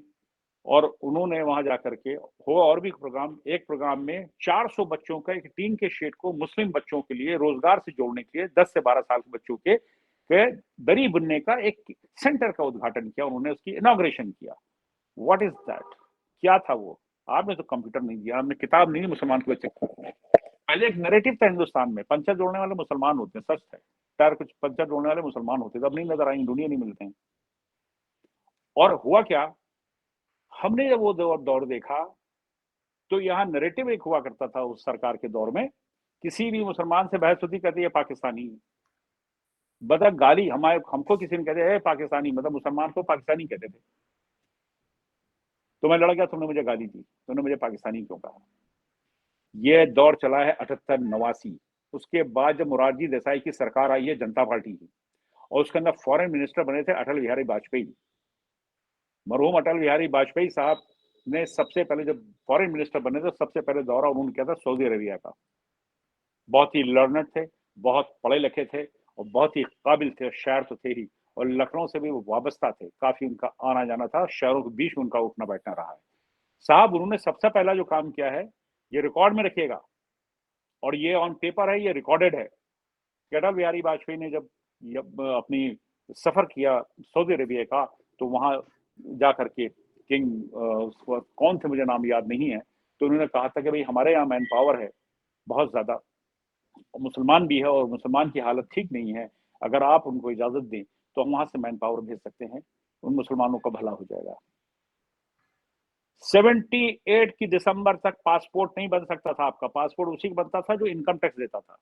और उन्होंने वहां जाकर के हुआ और भी प्रोग्राम, एक प्रोग्राम में 400 बच्चों का, एक टीन के शेड को मुस्लिम बच्चों के लिए रोजगार से जोड़ने के लिए 10 से 12 साल के बच्चों के दरी बुनने का एक सेंटर का उद्घाटन किया, उन्होंने उसकी इनॉग्रेशन किया। What is that? क्या था वो? आपने तो कंप्यूटर नहीं दिया, आपने किताब नहीं मुसलमान के बच्चे। पहले एक नैरेटिव था हिंदुस्तान में, पंचा जोड़ने वाले मुसलमान होते हैं, सच है, चार कुछ पंचा जोड़ने वाले मुसलमान होते थे, अब नहीं नजर आएंगे, दुनिया नहीं मिलते हैं। और हुआ क्या, हमने जब वो दौर देखा तो यहाँ नैरेटिव एक हुआ करता था उस सरकार के दौर में, किसी भी मुसलमान से बहस होती, कहती है पाकिस्तानी, बता गाली हमारे हमको किसी ने कहते पाकिस्तानी, मतलब मुसलमान को पाकिस्तानी कहते थे। तो मैं लड़ गया, तुमने मुझे गाली दी, तुमने मुझे पाकिस्तानी क्यों कहा? ये दौर चला है 78-89। उसके बाद जब मोरारजी देसाई की सरकार आई है, जनता पार्टी की, और उसके अंदर फॉरेन मिनिस्टर बने थे अटल बिहारी वाजपेयी। मरहूम अटल बिहारी वाजपेयी साहब ने सबसे पहले जब फॉरेन मिनिस्टर बने थे, सबसे पहले दौरा उन्होंने किया था सऊदी अरेबिया का। बहुत ही लर्नड थे, बहुत पढ़े लिखे थे, और बहुत ही काबिल थे, शायर तो थे ही, और लखनऊ से भी वो वाबस्ता थे, काफी उनका आना जाना था, शहरों के बीच में उनका उठना बैठना रहा है। साहब उन्होंने सबसे पहला जो काम किया है, ये रिकॉर्ड में रखिएगा, और ये ऑन पेपर है, ये रिकॉर्डेड है, कि अटल बिहारी वाजपेयी ने जब अपनी सफर किया सऊदी अरेबिया का, तो वहां जाकर के किंग कौन थे मुझे नाम याद नहीं है, तो उन्होंने कहा था कि भाई हमारे यहाँ मैन पावर है बहुत ज्यादा, मुसलमान भी है और मुसलमान की हालत ठीक नहीं है, अगर आप उनको इजाजत दें तो हम वहां से मैन पावर भेज सकते हैं, उन मुसलमानों का भला हो जाएगा। 78 की दिसंबर तक पासपोर्ट नहीं बन सकता था आपका, पासपोर्ट उसी का बनता था जो इनकम टैक्स देता था,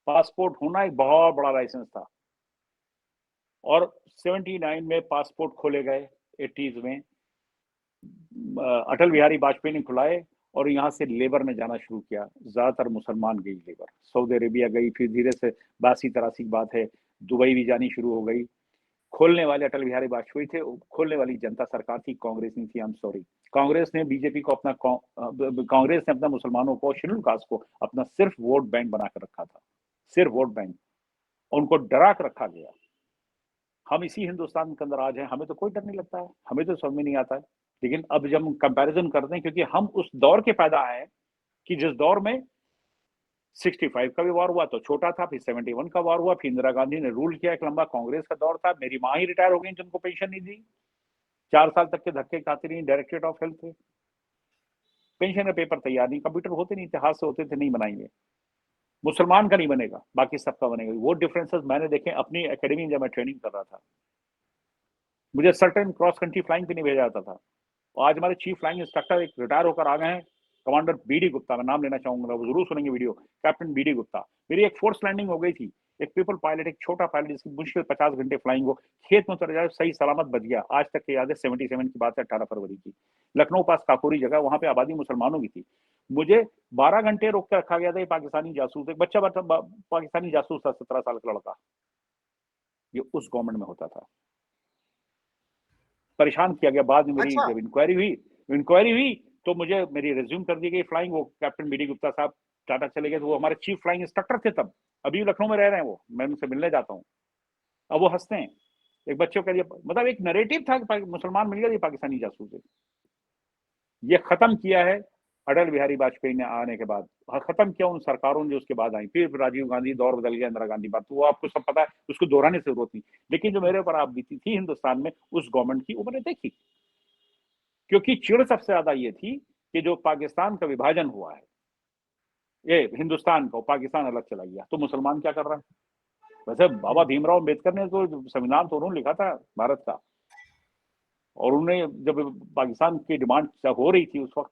पासपोर्ट होना एक बहुत बड़ा लाइसेंस था। और 79 में पासपोर्ट खोले गए, 80s में अटल बिहारी वाजपेयी ने खुलाए, और यहाँ से लेबर ने जाना शुरू किया, ज्यादातर मुसलमान गई लेबर, सऊदी अरेबिया गई, फिर धीरे से 82-83 की बात है, दुबई भी जानी शुरू हो गई। खोलने वाले अटल बिहारी वाजपेयी थे, खोलने वाली जनता सरकार थी, कांग्रेस नहीं थी, आई एम सॉरी। कांग्रेस ने बीजेपी को अपना कांग्रेस ने अपना मुसलमानों को, शेड्यूल कास्ट को अपना सिर्फ वोट बैंक बनाकर रखा था, सिर्फ वोट बैंक, उनको डरा कर रखा गया। हम इसी हिंदुस्तान के अंदर आज हैं, हमें तो कोई डर नहीं लगता है, हमें तो समझ में नहीं आता है। लेकिन अब जब हम कंपैरिजन करते हैं, क्योंकि हम उस दौर के पैदा आए हैं कि जिस दौर में 65 का भी वॉर हुआ तो छोटा था, फिर 71 का वॉर हुआ, फिर इंदिरा गांधी ने रूल किया, एक लंबा कांग्रेस का दौर था, मेरी माँ ही रिटायर हो गई जिनको पेंशन नहीं दी, 4 साल तक के धक्के खाती रही डायरेक्टरेट ऑफ हेल्थ थे, पेंशन का पेपर तैयार नहीं, कंप्यूटर होते नहीं थे, हाथ से होते थे, नहीं बनाएंगे। मुसलमान का नहीं बनेगा, बाकी सबका बनेगा। वो डिफरेंसेस मैंने देखे अपनी एकेडमी में जब मैं ट्रेनिंग कर रहा था, मुझे सर्टेन क्रॉस कंट्री फ्लाइंग पे नहीं भेजा जाता था, और आज हमारे चीफ फ्लाइंग इंस्ट्रक्टर एक रिटायर होकर आ गए हैं, कमांडर बीडी गुप्ता, मैं नाम लेना चाहूंगा, वो जरूर सुनेंगे वीडियो, कैप्टन बीडी गुप्ता। मेरी एक फोर्स लैंडिंग हो गई थी, एक पीपल पायलट, एक छोटा पायलट जिसकी मुश्किल 50 घंटे फ्लाइंग हो, खेत में उतर जाए, सही सलामत बच गया, आज तक के याद है, 77 की बात है, 18 फरवरी की, लखनऊ पास काकोरी जगह, वहां पे आबादी मुसलमानों की थी, मुझे 12 घंटे रोक के रखा गया था, पाकिस्तानी जासूस, एक बच्चा पाकिस्तानी जासूस था, 17 साल का लड़का, ये उस गवर्नमेंट में होता था, परेशान किया गया। बाद में मेरी अच्छा। जब इंक्वायरी हुई तो मुझे मेरी रिज्यूम कर दी गई फ्लाइंग, वो कैप्टन बीडी गुप्ता साहब टाटा चले गए, तो वो हमारे चीफ फ्लाइंग इंस्ट्रक्टर थे तब, अभी लखनऊ में रह रहे हैं वो, मैं उनसे मिलने जाता हूँ, अब वो हंसते हैं। एक बच्चों के लिए मतलब एक नैरेटिव था कि मुसलमान मिल गया, ये पाकिस्तानी जासूस है, ये खत्म किया है अटल बिहारी वाजपेयी ने आने के बाद, खत्म किया उन सरकारों ने जो उसके बाद आई, फिर राजीव गांधी दौर बदल गया, इंदिरा गांधी बात, तो वो आपको सब पता है, उसको दोहराने की जरूरत नहीं। लेकिन जो मेरे ऊपर आप बीती थी हिंदुस्तान में उस गवर्नमेंट की, वो मैंने देखी, क्योंकि चिड़ सबसे ज्यादा ये थी कि जो पाकिस्तान का विभाजन हुआ है, ये हिंदुस्तान का, पाकिस्तान अलग चला गया, तो मुसलमान क्या कर रहा है? वैसे बाबा भीमराव अम्बेडकर ने तो संविधान तो उन्होंने लिखा था भारत का, और उन्होंने जब पाकिस्तान की डिमांड हो रही थी उस वक्त,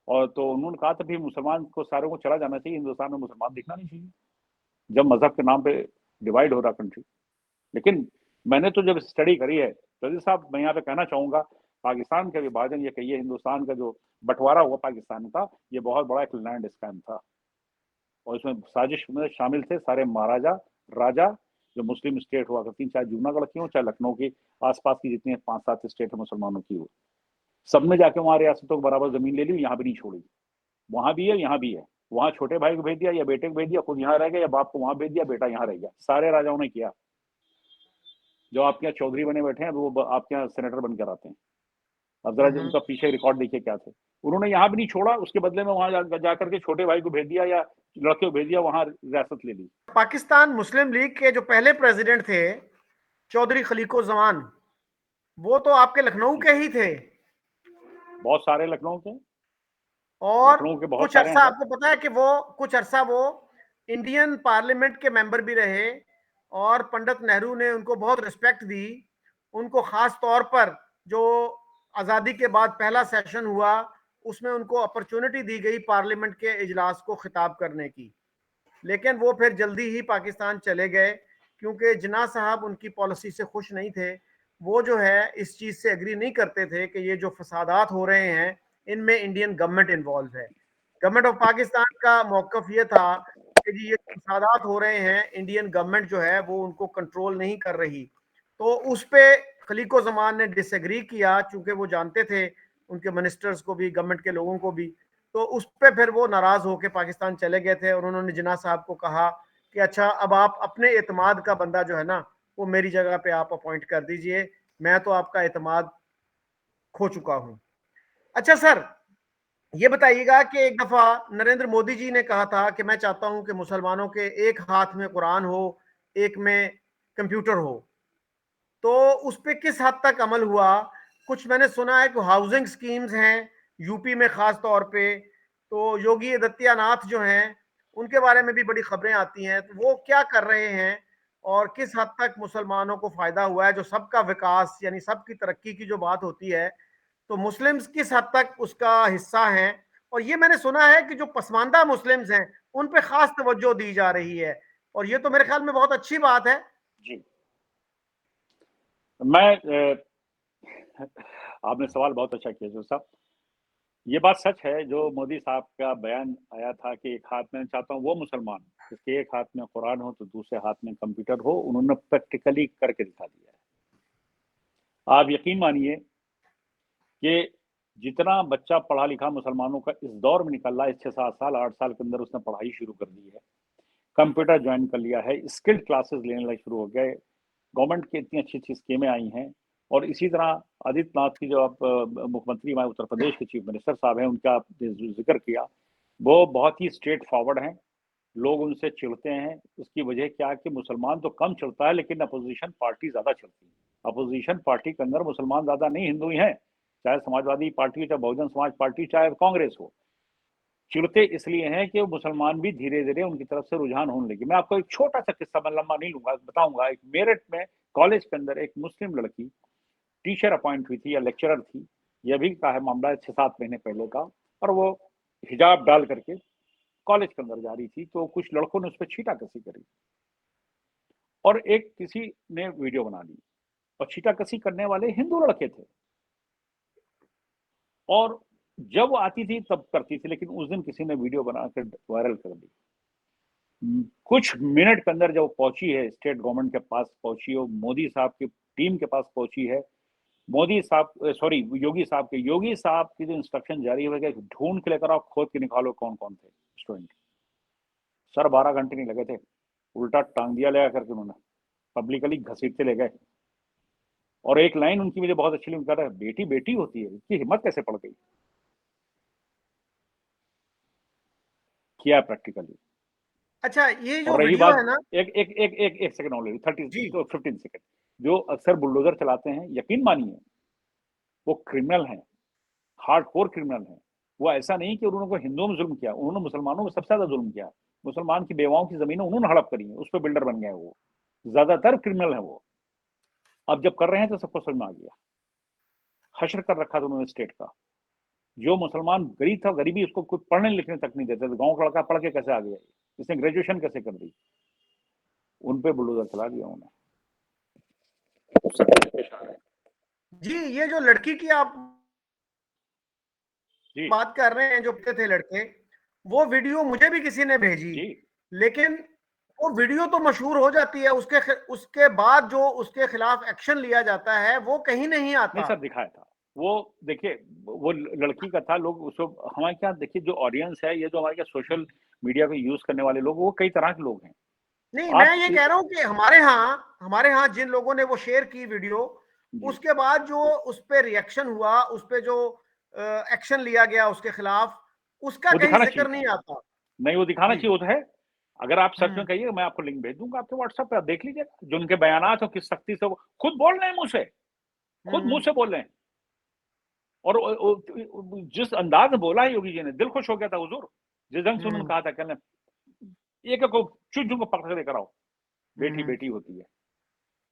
और तो उन्होंने कहा था भी मुसलमान को सारों को चला जाना चाहिए, हिंदुस्तान में मुसलमान दिखना नहीं चाहिए, जब मजहब के नाम पे डिवाइड हो रहा कंट्री। लेकिन मैंने तो जब स्टडी करी है, तो साहब मैं यहाँ पे कहना चाहूंगा, पाकिस्तान का विभाजन, ये कहिए हिंदुस्तान का जो बंटवारा हुआ पाकिस्तान का, ये बहुत बड़ा एक लैंड स्कैम था, और इसमें साजिश में शामिल थे सारे महाराजा राजा, जो मुस्लिम स्टेट हुआ करती, चाहे जूनागढ़ की हो, चाहे लखनऊ की आसपास की जितनी 5-7 स्टेट है मुसलमानों की हो, सब में जाके वहां रियासतों को बराबर जमीन ले ली, यहाँ भी नहीं छोड़ी, वहां भी है यहाँ भी है, वहां छोटे भाई को भेज दिया या बेटे को भेज दिया, खुद यहाँ रह गया, या बाप को वहां भेज दिया, बेटा यहाँ रह गया, सारे राजाओं ने किया। जो आपके यहाँ चौधरी बने बैठे हैं वो आपके यहाँ सेनेटर बनकर आते हैं, अब जरा उनका पीछे रिकॉर्ड देखिए क्या थे। उन्होंने यहाँ भी नहीं छोड़ा, उसके बदले में वहां जाकर के छोटे भाई को भेज दिया या लड़के को भेज दिया, वहां रियासत ले ली। पाकिस्तान मुस्लिम लीग के जो पहले प्रेसिडेंट थे चौधरी खलीकुज़मान, वो तो आपके लखनऊ के ही थे। बहुत सारे लखनऊ के, और लखनऊ के बहुत कुछ सारे अरसा हैं। आपको पता है कि वो कुछ अरसा वो इंडियन पार्लियामेंट के मेंबर भी रहे और पंडित नेहरू ने उनको बहुत रिस्पेक्ट दी। उनको खास तौर पर जो आज़ादी के बाद पहला सेशन हुआ उसमें उनको अपॉर्चुनिटी दी गई पार्लियामेंट के इजलास को खिताब करने की, लेकिन वो फिर जल्दी ही पाकिस्तान चले गए क्योंकि जिन्ना साहब उनकी पॉलिसी से खुश नहीं थे। वो जो है इस चीज़ से एग्री नहीं करते थे कि ये जो फसादात हो रहे हैं इनमें इंडियन गवर्नमेंट इन्वॉल्व है। गवर्नमेंट ऑफ पाकिस्तान का मौकफ ये था कि जी ये फसादात हो रहे हैं, इंडियन गवर्नमेंट जो है वो उनको कंट्रोल नहीं कर रही। तो उस पे खलीकुज़मान ने डिसएग्री किया, चूंकि वो जानते थे उनके मिनिस्टर्स को भी, गवर्नमेंट के लोगों को भी। तो उस पे फिर वो नाराज होकर पाकिस्तान चले गए थे और उन्होंने जिन्ना साहब को कहा कि अच्छा अब आप अपने एतमाद का बंदा जो है ना वो मेरी जगह पे आप अपॉइंट कर दीजिए, मैं तो आपका एतमाद खो चुका हूं। अच्छा सर, ये बताइएगा कि एक दफा नरेंद्र मोदी जी ने कहा था कि मैं चाहता हूं कि मुसलमानों के एक हाथ में कुरान हो, एक में कंप्यूटर हो, तो उस पे किस हद तक अमल हुआ? कुछ मैंने सुना है कि हाउसिंग स्कीम्स हैं यूपी में खास तौर पे, तो योगी आदित्यनाथ जो हैं उनके बारे में भी बड़ी खबरें आती हैं, तो वो क्या कर रहे हैं और किस हद तक मुसलमानों को फायदा हुआ है? जो सबका विकास यानी सबकी तरक्की की जो बात होती है, तो मुस्लिम्स किस हद तक उसका हिस्सा हैं? और ये मैंने सुना है कि जो पसमानदा मुस्लिम्स हैं उन पे खास तवज्जो दी जा रही है, और ये तो मेरे ख्याल में बहुत अच्छी बात है। जी, मैं आपने सवाल बहुत अच्छा किया जो साहब। ये बात सच है जो मोदी साहब का बयान आया था कि एक हाथ में चाहता हूँ वो मुसलमान जिसके एक हाथ में कुरान हो तो दूसरे हाथ में कंप्यूटर हो, उन्होंने प्रैक्टिकली करके दिखा दिया है। आप यकीन मानिए कि जितना बच्चा पढ़ा लिखा मुसलमानों का इस दौर में निकल रहा है, 6-7 साल 8 साल के अंदर उसने पढ़ाई शुरू कर दी है, कंप्यूटर ज्वाइन कर लिया है, स्किल्ड क्लासेस लेने शुरू हो गए, गवर्नमेंट की इतनी अच्छी अच्छी स्कीमें आई हैं। और इसी तरह आदित्यनाथ की जो आप मुख्यमंत्री हमारे उत्तर प्रदेश के चीफ मिनिस्टर साहब हैं, उनका आपने जिक्र किया, वो बहुत ही स्ट्रेट फॉरवर्ड हैं। लोग उनसे चिढ़ते हैं, उसकी वजह क्या है कि मुसलमान तो कम चिढ़ता है लेकिन अपोजिशन पार्टी ज्यादा चिढ़ती है। अपोजिशन पार्टी के अंदर मुसलमान ज्यादा नहीं, हिंदू ही हैं, चाहे समाजवादी पार्टी, चाहे बहुजन समाज पार्टी, चाहे कांग्रेस हो। चिढ़ते इसलिए हैं कि मुसलमान भी धीरे धीरे उनकी तरफ से रुझान होने लगे। मैं आपको एक छोटा सा किस्सा, मैं लंबा नहीं लूंगा, बताऊंगा। एक मेरठ में कॉलेज के अंदर एक मुस्लिम लड़की टीचर अपॉइंट हुई थी या लेक्चरर थी, यह भी का है मामला 6-7 महीने पहले का, और वो हिजाब डाल करके कॉलेज के अंदर जा रही थी, तो कुछ लड़कों ने उस पर छीटाकसी करी और एक किसी ने वीडियो बना ली, और छीटाकसी करने वाले हिंदू लड़के थे, और जब वो आती थी तब करती थी, लेकिन उस दिन किसी ने वीडियो बनाकर वायरल कर दी। कुछ मिनट के अंदर जब पहुंची है, स्टेट गवर्नमेंट के पास पहुंची है, मोदी साहब की टीम के पास पहुंची है, मोदी साहब सॉरी योगी साहब की जो इंस्ट्रक्शन जारी हुए कि ढूंढ के लेकर आओ, खोद के निकालो कौन कौन थे स्टूडेंट। सर 12 घंटे नहीं लगे थे, उल्टा टांग दिया ले करके उन्होंने, पब्लिकली घसीटते ले गए। और एक लाइन उनकी मुझे बहुत अच्छी लगी, कह रहा है बेटी बेटी होती है, इसकी हिम्मत कैसे पड़ गई। किया प्रैक्टिकली। अच्छा, ये जो और रही वीडियो बात, है ना, एक सेकंड ऑलरेडी 30 जी तो 15 सेकंड, जो अक्सर बुलडोजर चलाते हैं, यकीन मानिए वो क्रिमिनल हैं, हार्डकोर क्रिमिनल हैं। वो ऐसा नहीं कि उन्होंने हिंदुओं में जुल्म किया, उन्होंने मुसलमानों में सबसे ज्यादा जुल्म किया। मुसलमान की बेवाओं की जमीनें उन्होंने हड़प करी है, उस पर बिल्डर बन गए वो, ज्यादातर क्रिमिनल है वो। अब जब कर रहे हैं तो सबको समझ में आ गया, हश्र कर रखा था उन्होंने स्टेट का। जो मुसलमान गरीब था, गरीबी उसको कुछ पढ़ने लिखने तक नहीं देते थे, गांव का लड़का पढ़ के कैसे आ गया, इसने ग्रेजुएशन कैसे कर दी, उन पे बुलडोजर चला दिया उन्होंने। जी, ये जो लड़की की आप जी बात कर रहे हैं, जो थे लड़के, वो वीडियो मुझे भी किसी ने भेजी, जी लेकिन वो वीडियो तो मशहूर हो जाती है, उसके बाद जो उसके खिलाफ एक्शन लिया जाता है वो कहीं नहीं नहीं आता। सर, दिखाया था वो, देखिए वो लड़की का था, लोग उसको हमारे क्या, देखिए जो ऑडियंस है, ये जो हमारे क्या सोशल मीडिया को यूज करने वाले लोग, वो कई तरह के लोग हैं। नहीं, मैं आप ये कह रहा हूं कि हमारे यहाँ जिन लोगों ने वो शेयर की वीडियो, उसके बाद जो उस पे रिएक्शन हुआ, उस पे जो एक्शन लिया गया उसके खिलाफ, उसका वो कहीं दिखाना जिक्र चाहिए था। नहीं आता। नहीं, वो दिखाना जी। चाहिए, वो तो है। अगर आप सच में हम्म। कहिए, मैं आपको लिंक भेज दूंगा आपके व्हाट्सएप पे, आप देख लीजिएगा जो उनके बयानात हो, किस सख्ती से वो खुद बोल रहे हैं मुंह से, खुद मुंह हम्म। से बोल रहे हैं। और जिस अंदाज में बोला है योगी जी ने, दिल खुश हो गया था हुजूर। जिस ढंग से उन्होंने हम्म। कहा था, कहने एक को चुन को पकड़ के लेकर आओ, बेटी हम्म। बेटी होती है।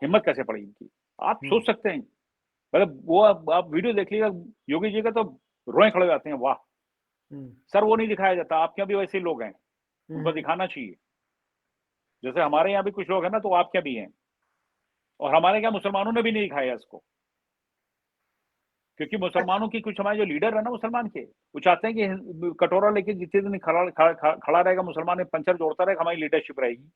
हिम्मत कैसे पड़ी इनकी, आप हम्म। सोच सकते हैं। मतलब वो आप वीडियो देख लीजिएगा योगी जी का, तो रोए खड़े हो जाते हैं, वाह। हम्म। सर वो नहीं दिखाया जाता, आपके यहाँ भी वैसे ही लोग हैं, उनको हम्म। दिखाना चाहिए। जैसे हमारे यहाँ भी कुछ लोग हैं ना, तो आपके भी हैं। और हमारे यहाँ मुसलमानों ने भी नहीं दिखाया इसको, क्योंकि मुसलमानों की कुछ हमारे जो लीडर है ना मुसलमान के, वो चाहते हैं कि कटोरा लेके जितने दिन खड़ा रहेगा मुसलमान में, पंचर जोड़ता रहेगा, हमारी लीडरशिप रहेगी।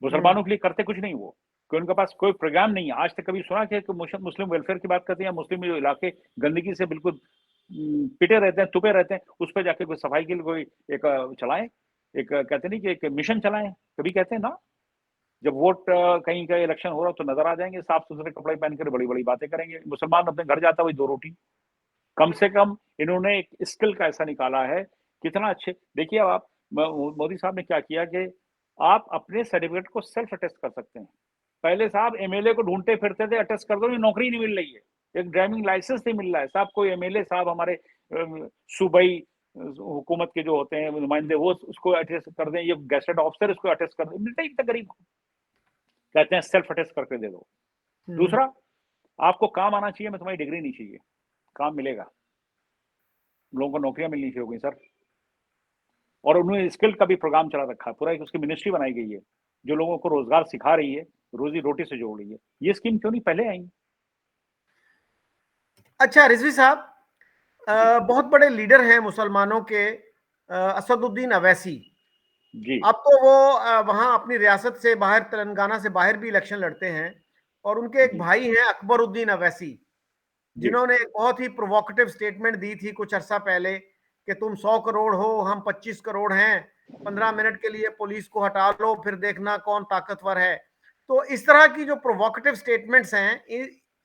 मुसलमानों के लिए करते कुछ नहीं वो, कि उनके पास कोई प्रोग्राम नहीं है। आज तक कभी सुना कि मुस्लिम वेलफेयर की बात करते हैं, या मुस्लिम जो इलाके गंदगी से बिल्कुल पिटे रहते हैं, तुपे रहते हैं, उस पर जाके कोई सफाई के लिए कोई एक चलाएं, एक कहते नहीं कि एक मिशन चलाएं, कभी कहते हैं ना। जब वोट कहीं का इलेक्शन हो रहा तो नजर आ जाएंगे, साफ सुथरे कपड़े पहनकर बड़ी बड़ी बातें करेंगे। मुसलमान अपने घर जाता वही 2 रोटी। कम से कम इन्होंने एक स्किल का ऐसा निकाला है, कितना अच्छे। देखिए आप, मोदी साहब ने क्या किया कि आप अपने सर्टिफिकेट को सेल्फ अटेस्ट कर सकते हैं। पहले साहब एमएलए को ढूंढते फिरते थे, अटेस्ट कर दो, नौकरी नहीं मिल रही है, एक ड्राइविंग लाइसेंस नहीं मिल रहा है साहब। कोई एमएलए साहब हमारे सूबाई हुकूमत के जो होते हैं नुमाइंदे, वो उसको अटेस्ट कर दें, ये गेजेटेड ऑफिसर इसको अटेस्ट कर दें, मिलता ही इतना गरीब। कहते हैं सेल्फ अटेस्ट करके दे दो। हम्म। दूसरा, आपको काम आना चाहिए, मैं तुम्हारी डिग्री नहीं चाहिए, काम मिलेगा। लोगों को नौकरियां मिलनी चाहिए होगी सर। और उन्होंने स्किल का भी प्रोग्राम चला रखा है, पूरा एक उसकी मिनिस्ट्री बनाई गई है, जो लोगों को रोजगार सिखा रही है, रोजी रोटी से जोड़ रही है। ये स्कीम क्यों नहीं पहले आई? अच्छा रिजवी साहब, जी बहुत बड़े लीडर हैं मुसलमानों के, असदुद्दीन अवैसी। जी अब तो वो वहाँ अपनी रियासत से बाहर, तेलंगाना से बाहर भी इलेक्शन लड़ते हैं। और उनके एक जी भाई हैं अकबरुद्दीन अवैसी, जी जिन्होंने एक बहुत ही प्रोवोकेटिव स्टेटमेंट दी थी कुछ अरसा पहले कि तुम 100 करोड़ हो, हम 25 करोड़ हैं, 15 मिनट के लिए पुलिस को हटा लो, फिर देखना कौन ताकतवर है। तो इस तरह की जो प्रोवोकेटिव स्टेटमेंट्स हैं,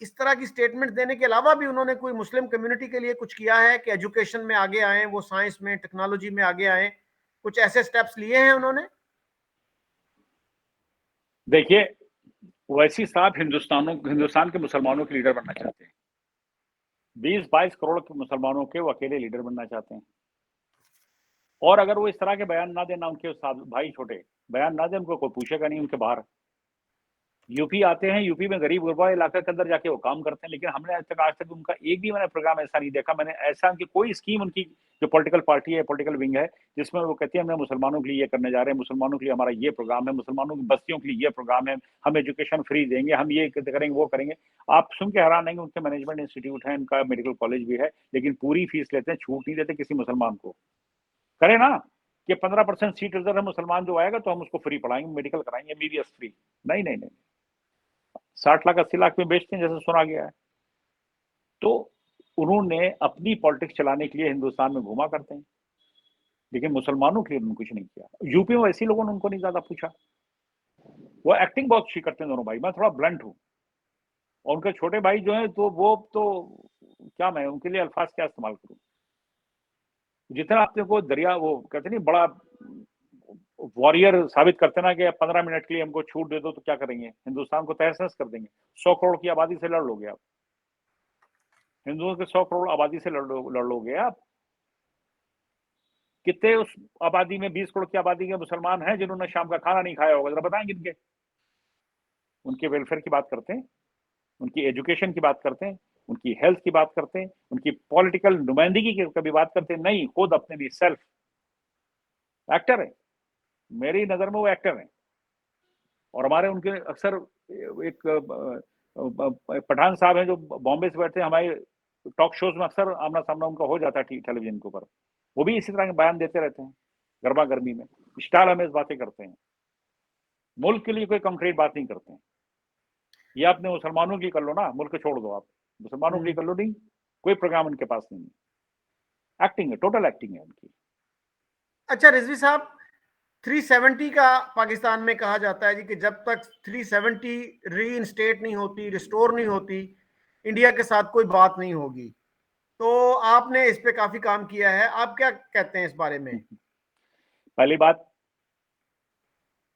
इस तरह की स्टेटमेंट देने के अलावा भी उन्होंने कोई मुस्लिम कम्युनिटी के लिए कुछ किया है कि एजुकेशन में आगे आए, वो साइंस में टेक्नोलॉजी में आगे आए? कुछ ऐसे स्टेप्स लिए हैं उन्होंने? देखिए, वैसी साहब हिंदुस्तान के मुसलमानों के लीडर बनना चाहते हैं। 20-22 करोड़ के मुसलमानों के वो अकेले लीडर बनना चाहते हैं। और अगर वो इस तरह के बयान ना देना, उनके भाई छोटे बयान ना दे, उनको कोई पूछेगा नहीं, उनके बाहर। यूपी आते हैं, यूपी में गरीब गुरबा इलाके के अंदर जाके वो काम करते हैं, लेकिन हमने आज तक उनका एक भी मैंने प्रोग्राम ऐसा नहीं देखा, मैंने ऐसा कि कोई स्कीम उनकी जो पॉलिटिकल पार्टी है, पॉलिटिकल विंग है, जिसमें वो कहती है हमने मुसलमानों के लिए ये करने जा रहे हैं, मुसलमानों के लिए हमारा ये प्रोग्राम है, मुसलमानों की बस्तियों के लिए ये प्रोग्राम है, हम एजुकेशन फ्री देंगे, हम ये करेंगे, वो करेंगे। आप सुन के हैरान नहीं, उनके मैनेजमेंट इंस्टीट्यूट है, उनका मेडिकल कॉलेज भी है, लेकिन पूरी फीस लेते हैं, छूट नहीं देते किसी मुसलमान को। करे ना कि 15% सीट रिजर्व है, मुसलमान जो आएगा तो हम उसको फ्री पढ़ाएंगे, मेडिकल कराएंगे, एमबीबीएस फ्री। नहीं नहीं नहीं, 60 लाख 80 लाख में बेचते हैं, जैसे सुना गया है। तो उन्होंने अपनी पॉलिटिक्स चलाने के लिए हिंदुस्तान में घूमा करते हैं, लेकिन मुसलमानों के लिए उन्होंने कुछ नहीं किया। यूपी में वैसे लोगों ने उनको नहीं ज्यादा पूछा। वो एक्टिंग बहुत अच्छी करते हैं दोनों भाई, मैं थोड़ा ब्लंट हूँ। और उनके छोटे भाई जो है, तो वो तो क्या, मैं उनके लिए अल्फाज क्या इस्तेमाल करूँ। जितना अपने को दरिया, वो कहते नहीं बड़ा वॉरियर साबित करते ना, कि 15 मिनट के लिए हमको छूट दे दो तो क्या करेंगे, हिंदुस्तान को तहस नहस कर देंगे। 100 करोड़ की आबादी से लड़ लोगे आप, हिंदुओं के 100 करोड़ आबादी से लड़ लोगे आप। कितने उस आबादी में, 20 करोड़ की आबादी के मुसलमान हैं जिन्होंने शाम का खाना नहीं खाया होगा, जरा बताएंगे इनके। उनके वेलफेयर की बात करते हैं, उनकी एजुकेशन की बात करते हैं, उनकी हेल्थ की बात करते हैं, उनकी पॉलिटिकल नुमाइंदगी की कभी बात करते हैं नहीं, खुद अपने लिए सेल्फ एक्टर है। मेरी नजर में वो एक्टर है। और हमारे उनके अक्सर एक पठान साहब हैं जो बॉम्बे से बैठते हैं, हमारे टॉक शोज में अक्सर आमना सामना उनका हो जाता है टेलीविजन के ऊपर। वो भी इसी तरह के बयान देते रहते हैं, गर्मा गर्मी में स्टाइल हमें बातें करते हैं, मुल्क के लिए कोई कंक्रीट बात नहीं करते हैं। ये आपने मुसलमानों के लिए कर लो ना, मुल्क छोड़ दो आप, मुसलमानों के लिए कर लो, नहीं कोई प्रोग्राम उनके पास नहीं। एक्टिंग है, टोटल एक्टिंग है उनकी। अच्छा रिजवी साहब, 370 का पाकिस्तान में कहा जाता है जी कि जब तक 370 रीइंस्टेट नहीं होती, रिस्टोर नहीं होती, इंडिया के साथ कोई बात नहीं होगी। तो आपने इस पे काफी काम किया है, आप क्या कहते हैं इस बारे में? पहली बात,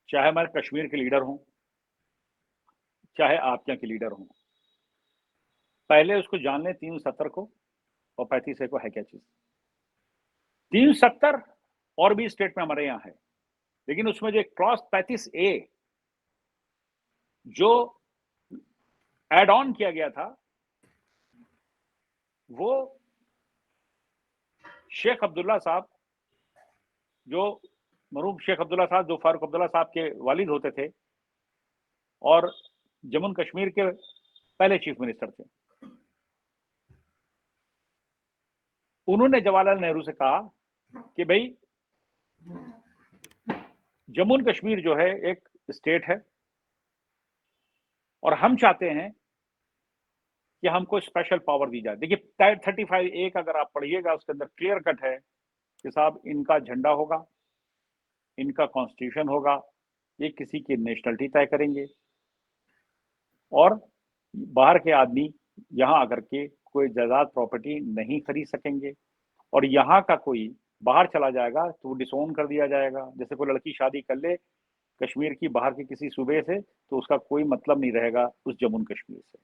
चाहे मैं कश्मीर के लीडर हूं, चाहे आप यहाँ के लीडर हूं, पहले उसको जान लें 370 को और 35A को है क्या चीज। 370 और भी स्टेट में हमारे यहाँ है, लेकिन उसमें जो क्लॉज 35A जो एड ऑन किया गया था, वो शेख अब्दुल्ला साहब, जो मरूम शेख अब्दुल्ला साहब, जो फारूक अब्दुल्ला साहब के वालिद होते थे और जम्मू कश्मीर के पहले चीफ मिनिस्टर थे, उन्होंने जवाहरलाल नेहरू से कहा कि भाई जम्मू कश्मीर जो है एक स्टेट है और हम चाहते हैं कि हमको स्पेशल पावर दी जाए। देखिए 35A का अगर आप पढ़िएगा, उसके अंदर क्लियर कट है कि साहब इनका झंडा होगा, इनका कॉन्स्टिट्यूशन होगा, ये किसी की नेशनलिटी तय करेंगे और बाहर के आदमी यहाँ आकर के कोई जायदाद प्रॉपर्टी नहीं खरीद सकेंगे, और यहाँ का कोई बाहर चला जाएगा तो वो डिसोन कर दिया जाएगा। जैसे कोई लड़की शादी कर ले कश्मीर की बाहर के किसी सूबे से, तो उसका कोई मतलब नहीं रहेगा उस जम्मू कश्मीर से।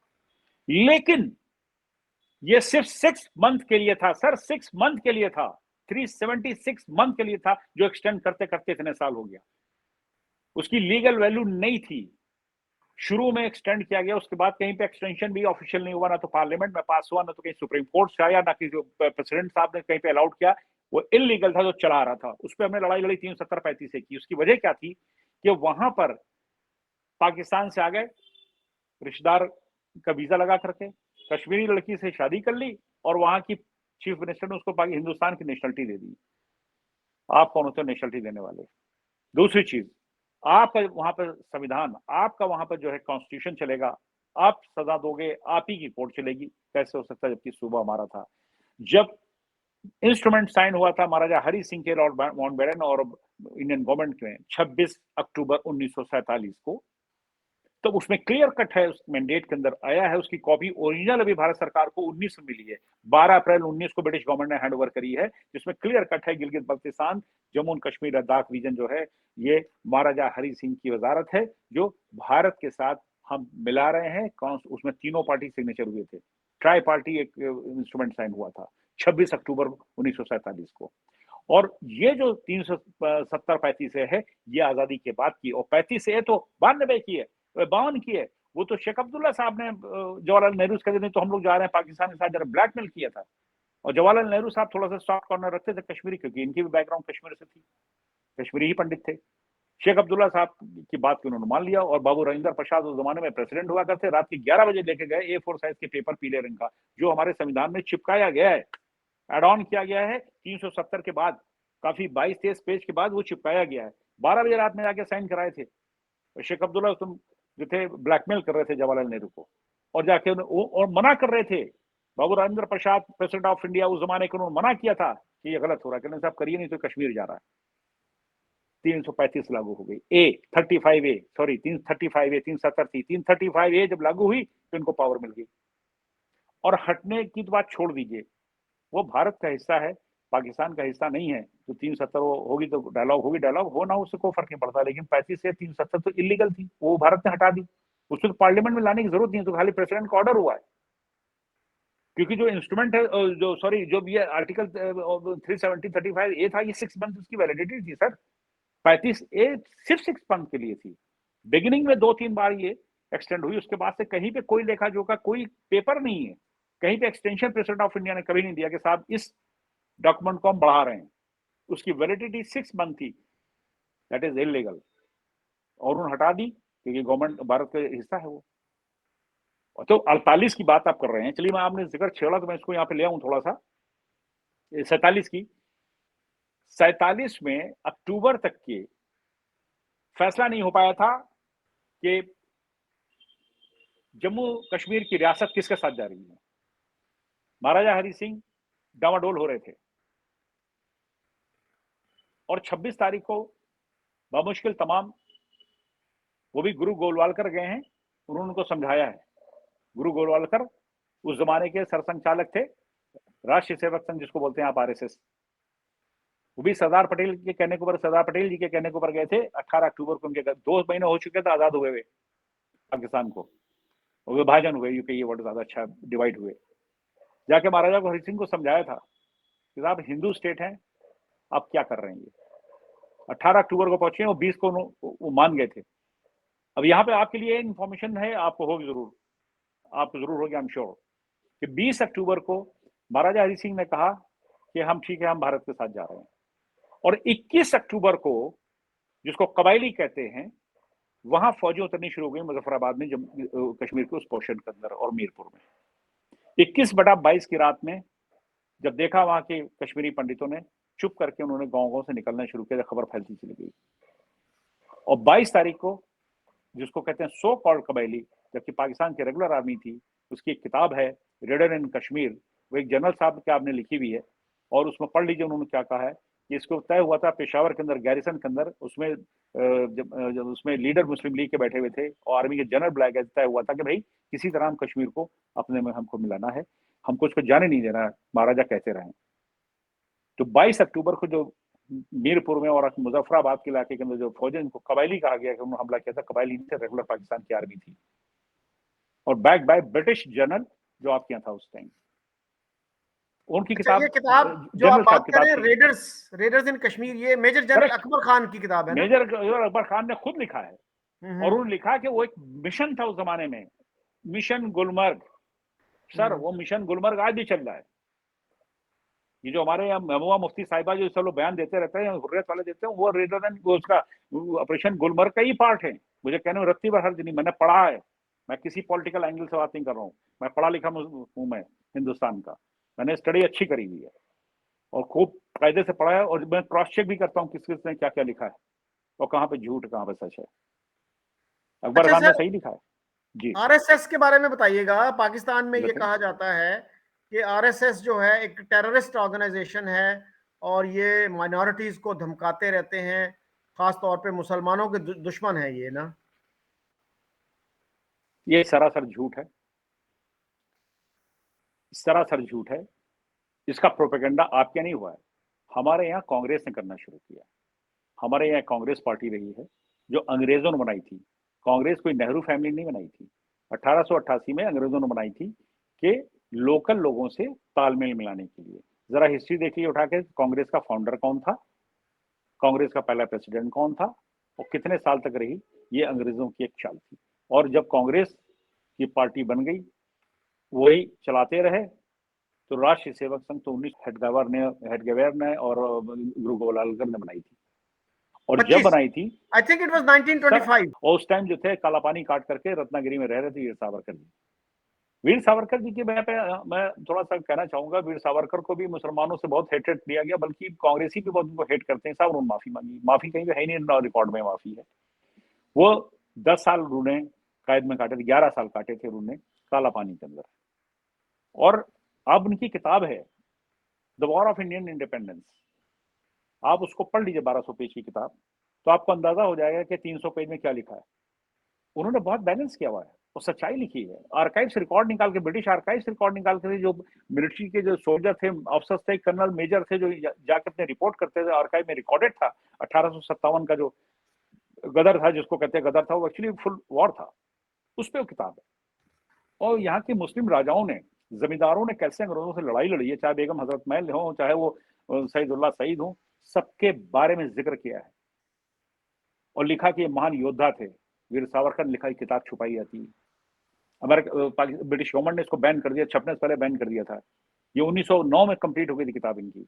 लेकिन ये सिर्फ 6 मंथ के लिए था सर, 6 मंथ के लिए था, 376 मंथ के लिए था, जो एक्सटेंड करते करते इतने साल हो गया। उसकी लीगल वैल्यू नहीं थी, शुरू में एक्सटेंड किया गया, उसके बाद कहीं पे एक्सटेंशन भी ऑफिशियल नहीं हुआ, ना तो पार्लियामेंट में पास हुआ, ना तो कहीं सुप्रीम कोर्ट से आया, ना कि प्रेसिडेंट साहब ने कहीं पे अलाउड किया। वो इलीगल था जो चला रहा था, उस पर हमने लड़ाई लड़ी 370-35 से की। उसकी वजह क्या थी कि वहां पर पाकिस्तान से आ गए, रिश्तेदार का वीजा लगा करके कश्मीरी लड़की से शादी कर ली और वहां की चीफ मिनिस्टर ने उसको हिंदुस्तान की नेशनलिटी दे दी। आप कौन होते हो नेशनलिटी देने वाले? दूसरी चीज, आपका वहां पर संविधान, आपका वहां पर जो है कॉन्स्टिट्यूशन चलेगा, आप सजा दोगे, आप ही की कोर्ट चलेगी, कैसे हो सकता है जबकि सूबा हमारा था। जब इंस्ट्रूमेंट साइन हुआ था महाराजा हरि सिंह के, लॉर्ड माउंटबेटन और इंडियन गवर्नमेंट में 26 अक्टूबर 1947 को, तो उसमें क्लियर कट है, उस मैंडेट के अंदर आया है, उसकी कॉपी ओरिजिनल अभी भारत सरकार को 19 में मिली है, 12 अप्रैल 19 को ब्रिटिश गवर्नमेंट ने हैंड ओवर करी है, जिसमें क्लियर कट है गिलगित बल्तिस्तान, जम्मू कश्मीर, लद्दाख रीजन जो है ये महाराजा हरि सिंह की वजारत है, जो भारत के साथ हम मिला रहे हैं। उसमें तीनों पार्टी सिग्नेचर हुए थे, ट्राई पार्टी एक इंस्ट्रूमेंट साइन हुआ था 26 अक्टूबर 1947 को। और ये जो 370-35 है, ये आजादी के बाद की, और 35 तो 92 की है, 52 की है। वो तो शेख अब्दुल्ला साहब ने जवाहरलाल नेहरू से कहते, तो हम लोग जा रहे हैं पाकिस्तान के साथ, जरा ब्लैकमेल किया था। और जवाहरलाल नेहरू साहब थोड़ा सा सॉफ्ट कॉर्नर रखते थे कश्मीरी, क्योंकि इनकी भी बैकग्राउंड कश्मीर से थी, कश्मीरी ही पंडित थे। शेख अब्दुल्ला साहब की बात को उन्होंने मान लिया, और बाबू राजेंद्र प्रसाद उस जमाने में प्रेसिडेंट हुआ करते, रात के 11 बजे लेके गए A4 साइज के पेपर पीले रंग का, जो हमारे संविधान में चिपकाया गया है, एड ऑन किया गया है 370 के बाद, काफी 22-23 पेज के बाद वो चिपकाया गया है। 12 बजे रात में जाके साइन कराए थे। शेख अब्दुल्ला तुम जो थे ब्लैकमेल कर रहे थे जवाहरलाल नेहरू को, और जाके और मना कर रहे थे। बाबू Rajendra Prasad president of India उस जमाने के, उन्होंने मना किया था कि ये गलत हो रहा है, कहने साहब करिए नहीं तो कश्मीर जा रहा है। 335 लागू हो गई, A35A, सॉरी 335A, 370 थी, 335A जब लागू हुई तो इनको पावर मिल गई। और हटने की तो बात छोड़ दीजिए, वो भारत का हिस्सा है, पाकिस्तान का हिस्सा नहीं है, तो 370 होगी तो डायलॉग होगी, डायलॉग हो ना हो उससे कोई फर्क नहीं पड़ता। लेकिन 35 से 370 तो इलीगल थी, वो भारत ने हटा दी, उसको तो पार्लियामेंट में लाने की जरूरत नहीं है, तो खाली प्रेसिडेंट का ऑर्डर हुआ है। क्योंकि जो इंस्ट्रूमेंट है, जो सॉरी जो ये आर्टिकल 370-35A था, ये 6 मंथ उसकी वैलिडिटी थी सर। 35A सिर्फ 6 मंथ के लिए थी। बिगिनिंग में 2-3 बार ये एक्सटेंड हुई, उसके बाद से कहीं पे कोई लेखा जोखा कोई पेपर नहीं है, कहीं पे एक्सटेंशन प्रेसिडेंट ऑफ इंडिया ने कभी नहीं दिया कि साहब इस डॉक्यूमेंट को हम बढ़ा रहे हैं। उसकी वैलिडिटी 6 मंथ थी, दैट इज इलीगल, और उन्होंने हटा दी क्योंकि गवर्नमेंट भारत का हिस्सा है वो। तो 48 की बात आप कर रहे हैं, चलिए मैं आपने जिक्र छेड़ा तो मैं इसको यहाँ पे ले आऊं थोड़ा सा 47 की। 47 में अक्टूबर तक के फैसला नहीं हो पाया था कि जम्मू कश्मीर की रियासत किसके साथ जा रही है। महाराजा हरि सिंह डामाडोल हो रहे थे, और 26 तारीख को बामुश्किल तमाम, वो भी गुरु गोलवालकर गए हैं, उन्होंने उनको समझाया है। गुरु गोलवालकर उस जमाने के सरसंघचालक थे, राष्ट्रीय सेवक संघ जिसको बोलते हैं आप, आरएसएस। वो भी सरदार पटेल के कहने के ऊपर, सरदार पटेल जी के कहने के ऊपर गए थे। 18 अक्टूबर को उनके 2 महीने हो चुके थे आजाद हुए हुए पाकिस्तान को, और विभाजन हुए, यूके ये वर्ड ज्यादा अच्छा, डिवाइड हुए। जाके महाराजा को हरि सिंह को समझाया था कि आप हिंदू स्टेट हैं, आप क्या कर रहे हैं ये। 18 अक्टूबर को पहुंचे और 20 को वो मान गए थे। अब यहाँ पे आपके लिए इंफॉर्मेशन है, आपको होगी जरूर, आपको जरूर होगी, आई एम श्योर, कि 20 अक्टूबर को महाराजा हरि सिंह ने कहा कि हम ठीक है, हम भारत के साथ जा रहे हैं। और 21 अक्टूबर को, जिसको कबायली कहते हैं, वहां फौजें उतरनी शुरू हो गई मुजफ्फराबाद में, कश्मीर के उस पोर्शन के अंदर और मीरपुर में। 21/22 की रात में जब देखा वहां के कश्मीरी पंडितों ने, चुप करके उन्होंने गांव से निकलना शुरू किया, खबर फैलती चली गई। और 22 तारीख को, जिसको कहते हैं सो कॉल्ड कबायली, जबकि पाकिस्तान की रेगुलर आर्मी थी, उसकी एक किताब है रेडर इन कश्मीर, वो एक जनरल साहब के आपने लिखी हुई है, और उसमें पढ़ लीजिए उन्होंने क्या कहा है। कि इसको तय हुआ था पेशावर के अंदर, गैरिसन के अंदर, उसमें जब उसमें लीडर मुस्लिम लीग के बैठे हुए थे और आर्मी के जनरल बुलाया गया, तय हुआ था कि भाई किसी तरह हम कश्मीर को अपने में हमको मिलाना है, हमको उसको जाने नहीं देना है, महाराजा कहते रहे। तो 22 अक्टूबर को जो मीरपुर में और मुजफ्फराबाद के इलाके के अंदर जो फौजें, इनको कबायली कहा गया, कि उन्होंने हमला किया था, कबायली नहीं थे, रेगुलर पाकिस्तान की आर्मी थी, और बैक बाय ब्रिटिश जनरल जो आपके यहाँ था उस टाइम। उनकी अच्छा, ये किताब जो आप जनरल बात साहब कर रहे किताब हैं, थी, रेडर्स इन कश्मीर, ये मेजर जनरल अकबर खान की किताब है ना? मेजर अकबर खान ने खुद लिखा है। और उन्होंने लिखा कि वो एक मिशन था उस जमाने में, मिशन गुलमर्ग। सर, वो मिशन गुलमर्ग आज भी चल रहा है। ये जो हमारे यहाँ महबूबा मुफ्ती साहिबा जो सब लोग बयान देते रहते हैं, हुर्रियत वाले देते हैं, वो रेडर वो उसका ऑपरेशन गुलमर्ग का ही पार्ट है। मुझे कहने में रत्ती भर हर्ज नहीं, मैंने पढ़ा है, मैं किसी पॉलिटिकल एंगल से बात नहीं कर रहा हूँ, मैं पढ़ा लिखा हूँ, मैं हिंदुस्तान का, मैंने स्टडी अच्छी करी हुई है और खूब कायदे से पढ़ा है, और मैं क्रॉस चेक भी करता हूँ किस किसने क्या क्या लिखा है और कहाँ पे झूठ कहाँ पे सच है। अकबर अच्छा खान ने सर, सही लिखा है जी। आरएसएस के बारे में बताइएगा। पाकिस्तान में ये बताइए। कहा जाता है कि आरएसएस जो है एक टेररिस्ट ऑर्गेनाइजेशन है और ये माइनॉरिटीज को धमकाते रहते हैं, खास तौर पे मुसलमानों के दुश्मन है ये ना? ये सरासर झूठ है, सरासर झूठ है। इसका प्रोपेगेंडा आपके यहाँ नहीं हुआ है, हमारे यहाँ कांग्रेस ने करना शुरू किया। हमारे यहाँ कांग्रेस पार्टी रही है जो अंग्रेजों ने बनाई थी। कांग्रेस कोई नेहरू फैमिली नहीं बनाई थी, 1888 में अंग्रेजों ने बनाई थी कि लोकल लोगों से तालमेल मिलाने के लिए। जरा हिस्ट्री देखिए उठा के, कांग्रेस का फाउंडर कौन था, कांग्रेस का पहला प्रेसिडेंट कौन था, और कितने साल तक रही। ये अंग्रेजों की एक चाल थी, और जब कांग्रेस की पार्टी बन गई, वही चलाते रहे। तो राष्ट्रीय सेवक संघ तो 19 हेडगेवार ने और गुरु गोपालकर ने बनाई थी, और जब 25, बनाई थी I think it was sir, 1925। और उस टाइम जो थे काला पानी काट करके रत्नागिरी में रह रहे थे वीर सावरकर जी। वीर सावरकर जी के मैं थोड़ा सा कहना चाहूंगा, वीर सावरकर को भी मुसलमानों से बहुत हेटेड दिया गया, बल्कि कांग्रेसी भी बहुत उनको हेट करते हैं। साहब, उन्होंने माफी मांगी, माफी कहीं पे है ही नहीं, रिकॉर्ड में माफी है। वो 10 साल उन्होंने कैद में काटे थे, 11 साल काटे थे उन्होंने काला पानी के अंदर। और अब उनकी किताब है the war of Indian independence, आप उसको पढ़ लीजिए, 1200 पेज की किताब, तो आपको अंदाजा हो जाएगा कि 300 पेज में क्या लिखा है। उन्होंने बहुत बैलेंस किया हुआ है और सच्चाई लिखी है। आर्काइव से रिकॉर्ड निकाल के, ब्रिटिश आर्काइव से रिकॉर्ड निकाल के, जो मिलिट्री के जो सोल्जर थे, ऑफिसर्स थे, कर्नल मेजर थे, जो जाके अपने रिपोर्ट करते थे, आर्काइव में रिकॉर्डेड था। 1857 का जो गदर था, जिसको कहते हैं गदर था, वो एक्चुअली फुल वॉर था, उस पर किताब है। और यहाँ के मुस्लिम राजाओं ने, जमींदारों ने कैसे अंग्रेजों से लड़ाई लड़ी है, चाहे बेगम हजरत महल हो, चाहे वो सईदुल्लाह सईद हो, सबके बारे में जिक्र किया है और लिखा कि ये महान योद्धा थे। वीर सावरकर ने लिखा, किताब छुपाई जाती है। ब्रिटिश गवर्नमेंट ने इसको बैन कर दिया, छपने से पहले बैन कर दिया था। ये 1909 में कंप्लीट हो गई थी किताब इनकी,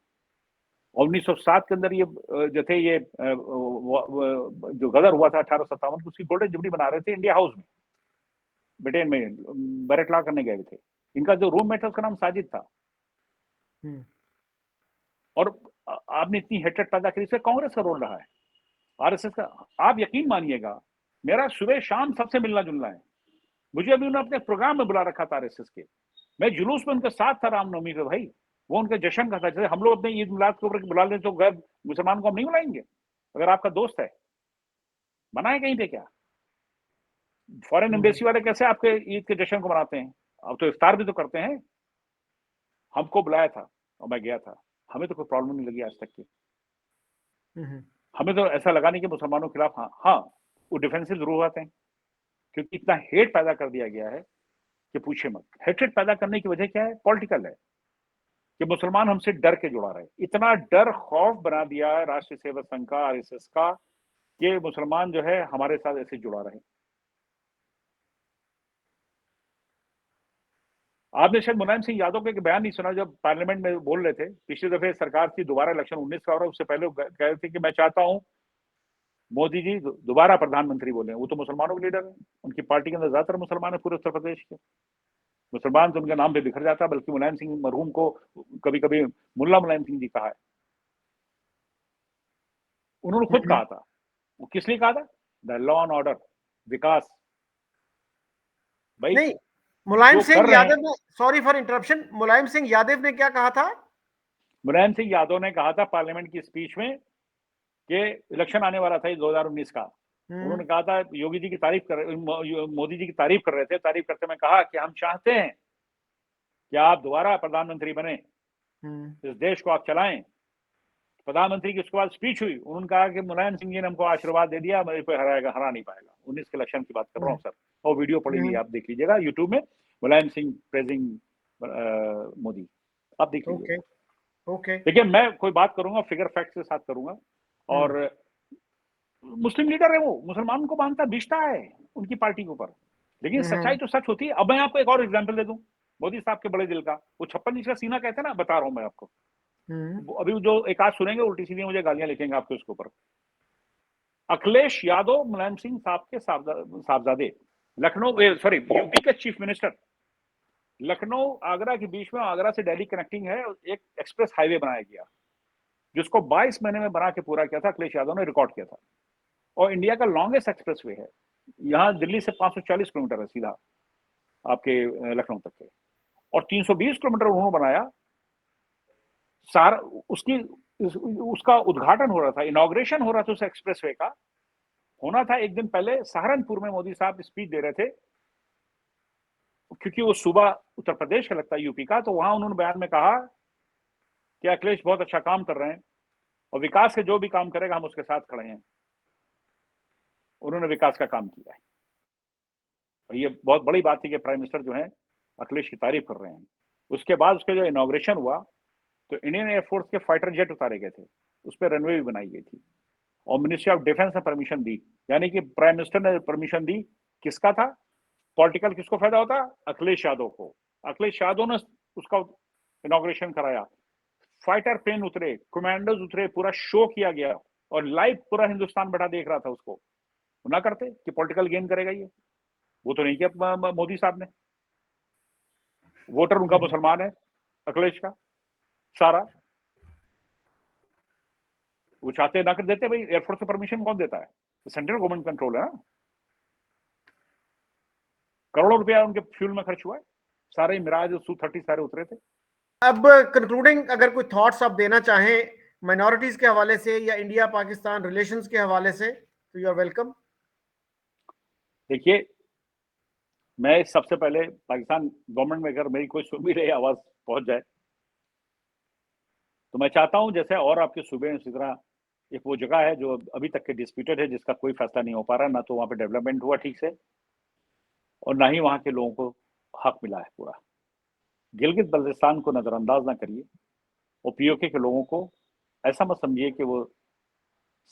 और 1907 के अंदर ये जो थे, ये जो गदर हुआ था 1857 को, उसकी गोल्डन जुबली बना रहे थे इंडिया हाउस में, ब्रिटेन में बैरेट लॉ करने गए थे। इनका जो रूममेट था उसका नाम साजिद था। और आपने इतनी हेट्रेड पैदा करी, इसमें कांग्रेस का रोल रहा है, आरएसएस का। आप यकीन मानिएगा, मेरा सुबह शाम सबसे मिलना जुलना है। मुझे अभी उन्होंने अपने प्रोग्राम में बुला रखा था आरएसएस के, मैं जुलूस में उनके साथ था रामनवमी पे। भाई, वो उनके जश्न का था। जैसे हम लोग अपने ईद मिलाद के ऊपर बुला लें तो गैर मुसलमान को हम नहीं बुलाएंगे अगर आपका दोस्त है। बनाए कहीं पे क्या? फॉरेन एम्बेसी वाले कैसे आपके ईद के जश्न को मनाते हैं? अब तो इफ्तार भी तो करते हैं। हमको बुलाया था और मैं गया था, हमें तो कोई प्रॉब्लम नहीं लगी आज तक की। हमें तो ऐसा लगा नहीं कि मुसलमानों के खिलाफ हाँ वो डिफेंसिव जरूर होते हैं, क्योंकि इतना हेट पैदा कर दिया गया है कि पूछे मत। हेट्रेड पैदा करने की वजह क्या है? पॉलिटिकल है कि मुसलमान हमसे डर के जुड़ा रहे। इतना डर खौफ बना दिया है राष्ट्रीय सेवक संघ का, आरएसएस का, कि मुसलमान जो है हमारे साथ ऐसे जुड़ा रहे। आपने शायद मुलायम सिंह यादव का एक बयान नहीं सुना जब पार्लियामेंट में बोल रहे थे पिछले दफे सरकार की दोबारा इलेक्शन 19 का हो रहा है, उससे पहले कह रहे थे कि मैं चाहता हूं मोदी जी दोबारा प्रधानमंत्री बोले। वो तो मुसलमानों के लीडर हैं, उनकी पार्टी के अंदर ज्यादातर मुसलमान है पूरे उत्तर प्रदेश के। मुसलमान तो उनके नाम पे बिखर जाता है, बल्कि मुलायम सिंह मरहूम को कभी कभी मुल्ला मुलायम सिंह जी कहा है। उन्होंने खुद कहा था, वो किस लिए कहा था? द लॉ एंड ऑर्डर, विकास। भाई नहीं, मुलायम जो सिंह कर रहे यादव हैं, ने, sorry for interruption, Mulayam Singh Yadav ने क्या कहा था? मुलायम सिंह यादव ने कहा था पार्लियामेंट की स्पीच में कि इलेक्शन आने वाला था 2019 का। उन्होंने कहा था, योगी जी की तारीफ कर, मोदी जी की तारीफ कर रहे थे, तारीफ करते में कहा कि हम चाहते हैं कि आप दोबारा प्रधानमंत्री बने, इस देश को आप चलाएं। प्रधानमंत्री की उसके बाद स्पीच हुई, उन्होंने कहा कि मुलायम सिंह जी ने हमको आशीर्वाद दे दिया, मेरे को हरा नहीं पाएगा। 19 के इलेक्शन की बात कर रहा हूँ सर, और वीडियो पड़ी आप देख लीजिएगा यूट्यूब में, मुलायम सिंह प्रेजिंग मोदी, आप देख लीजिएगा। ओके। देखिए मैं कोई बात करूंगा फिगर फैक्ट के साथ करूंगा, और मुस्लिम लीडर है वो, मुसलमान को मानता बेचता है उनकी पार्टी के ऊपर, लेकिन सच्चाई तो सच होती है। अब मैं आपको एक और एग्जांपल दे दूं मोदी साहब के बड़े दिल का, वो 56 इंच का सीना कहते हैं ना, बता रहा हूं मैं आपको। अभी जो एक आज सुनेंगे उल्टी सीधी मुझे गालियां लिखेंगे आपके उसके ऊपर। अखिलेश यादव मुलायम सिंह साहब के साहबजादे, लखनऊ सॉरी यूपी के चीफ मिनिस्टर, लखनऊ आगरा के बीच में, आगरा से दिल्ली कनेक्टिंग है, एक एक्सप्रेस हाईवे बनाया गया जिसको 22 महीने में बना के पूरा किया था, अखिलेश यादव ने रिकॉर्ड किया था। और इंडिया का लॉन्गेस्ट एक्सप्रेसवे है, यहाँ दिल्ली से 540 किलोमीटर है सीधा आपके लखनऊ तक के, और 320 किलोमीटर उन्होंने बनाया। सारा उसकी उसका उद्घाटन हो रहा था, इनॉग्रेशन हो रहा था उस एक्सप्रेसवे का, होना था एक दिन पहले सहारनपुर में। मोदी साहब स्पीच दे रहे थे, क्योंकि वो सूबा उत्तर प्रदेश का लगता है यूपी का, तो वहां उन्होंने बयान में कहा कि अखिलेश बहुत अच्छा काम कर रहे हैं और विकास के जो भी काम करेगा हम उसके साथ खड़े हैं। उन्होंने विकास का काम किया है, और ये बहुत बड़ी बात थी कि प्राइम मिनिस्टर जो है अखिलेश की तारीफ कर रहे हैं। उसके बाद उसके जो इनॉग्रेशन हुआ तो इंडियन एयरफोर्स के फाइटर जेट उतारे गए थे, उस पर रनवे भी बनाई गई थी, और मिनिस्ट्री ऑफ डिफेंस ने परमिशन दी, यानी कि प्राइम मिनिस्टर ने परमिशन दी। किसका था पॉलिटिकल, किसको फायदा होता? अखिलेश यादव को। अखिलेश यादव ने उसका इनॉग्रेशन कराया, फाइटर प्लेन उतरे, कमांडोज उतरे, पूरा शो किया गया, और लाइव पूरा हिंदुस्तान बैठा देख रहा था उसको। ना करते कि पॉलिटिकल गेन करेगा ये, वो तो नहीं किया मोदी साहब ने। वोटर उनका मुसलमान है अखिलेश का सारा, वो चाहते ना कर देते। भाई एयरफोर्स से परमिशन कौन देता है? तो सेंट्रल गवर्नमेंट कंट्रोल है ना। करोड़ों रुपया उनके फ्यूल में खर्च हुआ है, सारे मिराज Su-30 सारे उतरे थे। अब कंक्लूडिंग अगर कोई थॉट्स आप देना चाहें माइनॉरिटीज के हवाले से या इंडिया पाकिस्तान रिलेशंस के हवाले से, तो यू आर वेलकम। देखिए, मैं सबसे पहले पाकिस्तान गवर्नमेंट में अगर मेरी कोई सुन भी रही आवाज पहुंच जाए, तो मैं चाहता हूं जैसे और आपके सूबे में, इसी तरह एक वो जगह है जो अभी तक के डिस्प्यूटेड है, जिसका कोई फैसला नहीं हो पा रहा, ना तो वहां पे डेवलपमेंट हुआ ठीक से, और ना ही वहां के लोगों को हक मिला है पूरा। गिलगित बल्तिस्तान को नजरअंदाज ना करिए, और पीओके के लोगों को ऐसा मत समझिए कि वो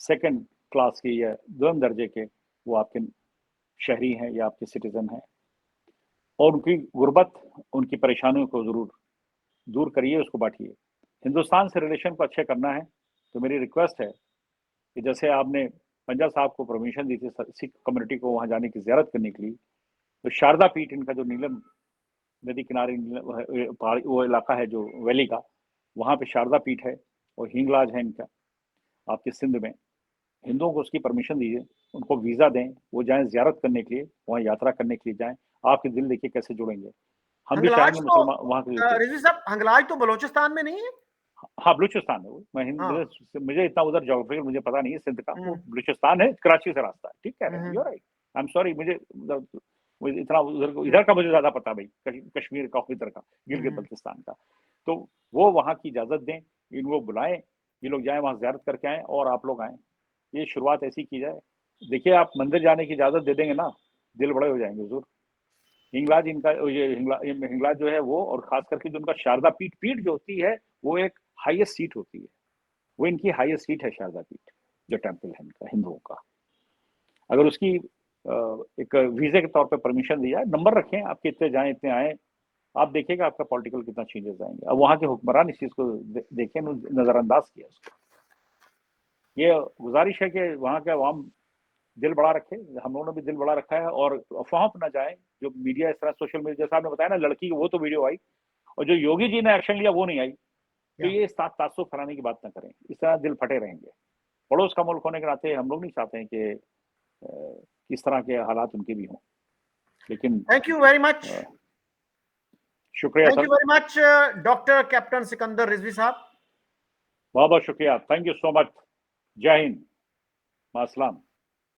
सेकंड क्लास के या दोम दर्जे के वो आपके शहरी हैं या आपके सिटीजन हैं, और उनकी गुर्बत, उनकी परेशानियों को जरूर दूर करिए, उसको बांटिए। हिंदुस्तान से रिलेशन को अच्छे करना है तो मेरी रिक्वेस्ट है कि जैसे आपने पंजा साहब को परमिशन दी थी सिख कम्युनिटी को वहां जाने की जियारत करने के लिए, तो शारदा पीठ, इनका जो नीलम नदी किनारे पहाड़ी वो इलाका है जो वैली का, वहां पे शारदा पीठ है और हिंगलाज है इनका आपके सिंध में। हिंदुओं को उसकी परमिशन दीजिए, उनको वीजा दें, वो जाएं जियारत करने के लिए, वहां यात्रा करने के लिए जाएं। आपके दिल देखिए कैसे जुड़ेंगे। हम भी हंगलाज चाहेंगे तो मुसलमान वहां के। रिजवी साहब, हंगलाज तो बलोचिस्तान में नहीं है? हाँ बलूचिस्तान है वो, मैं हाँ। मुझे इतना उधर ज्योग्राफिकल मुझे पता नहीं है सिंध का, वो हम्म, बलूचिस्तान है, कराची से रास्ता है, ठीक कह रहे हैं, hmm, you right. I am sorry, मुझे इतना इधर का मुझे ज्यादा पता भाई, कश्मीर का इधर का, गिलगित बल्तिस्तान का। तो वो वहाँ की इजाजत दें, इनको बुलाएं, ये लोग जाएं वहाँ ज़ियारत करके आएं और आप लोग आएं, ये शुरुआत ऐसी की जाए। देखिए आप मंदिर जाने की इजाजत दे देंगे ना, दिल बड़े हो जाएंगे हुजूर। हिंगलाज इनका ये हिंगलाज जो है वो, और खास करके जो उनका शारदा पीठ पीठ जो होती है वो एक हाईएस्ट सीट होती है, वो इनकी हाईएस्ट सीट है शारदा पीठ, जो टेम्पल है इनका हिंदुओं का। अगर उसकी एक वीजे के तौर पे परमिशन दी जाए, नंबर रखें आपके, इतने जाएं इतने आए, आप देखिएगा आपका पॉलिटिकल कितना चेंजेस आएंगे। अब वहाँ के हुक्मरान इस चीज़ को देखें, नज़रअंदाज किया उसको। ये गुजारिश है कि वहाँ के अवाम दिल बड़ा रखे, हम लोगों ने भी दिल बड़ा रखा है, और अफवाहों पर ना जाए। जो मीडिया इस तरह सोशल मीडिया, जैसा आपने बताया ना लड़की की, वो तो वीडियो आई, और जो योगी जी ने एक्शन लिया वो नहीं आई। तो ये साथ तासुब फैलाने की बात ना करें, इस तरह दिल फटे रहेंगे। पड़ोस का मुल्क होने के नाते हम लोग नहीं चाहते हैं कि किस तरह के हालात उनके भी हों, लेकिन थैंक यू वेरी मच, शुक्रिया thank sir, you very much doctor captain Sikandar Rizvi साहब। बहुत बहुत शुक्रिया, थैंक यू सो मच, जय हिंद, मास्सलाम।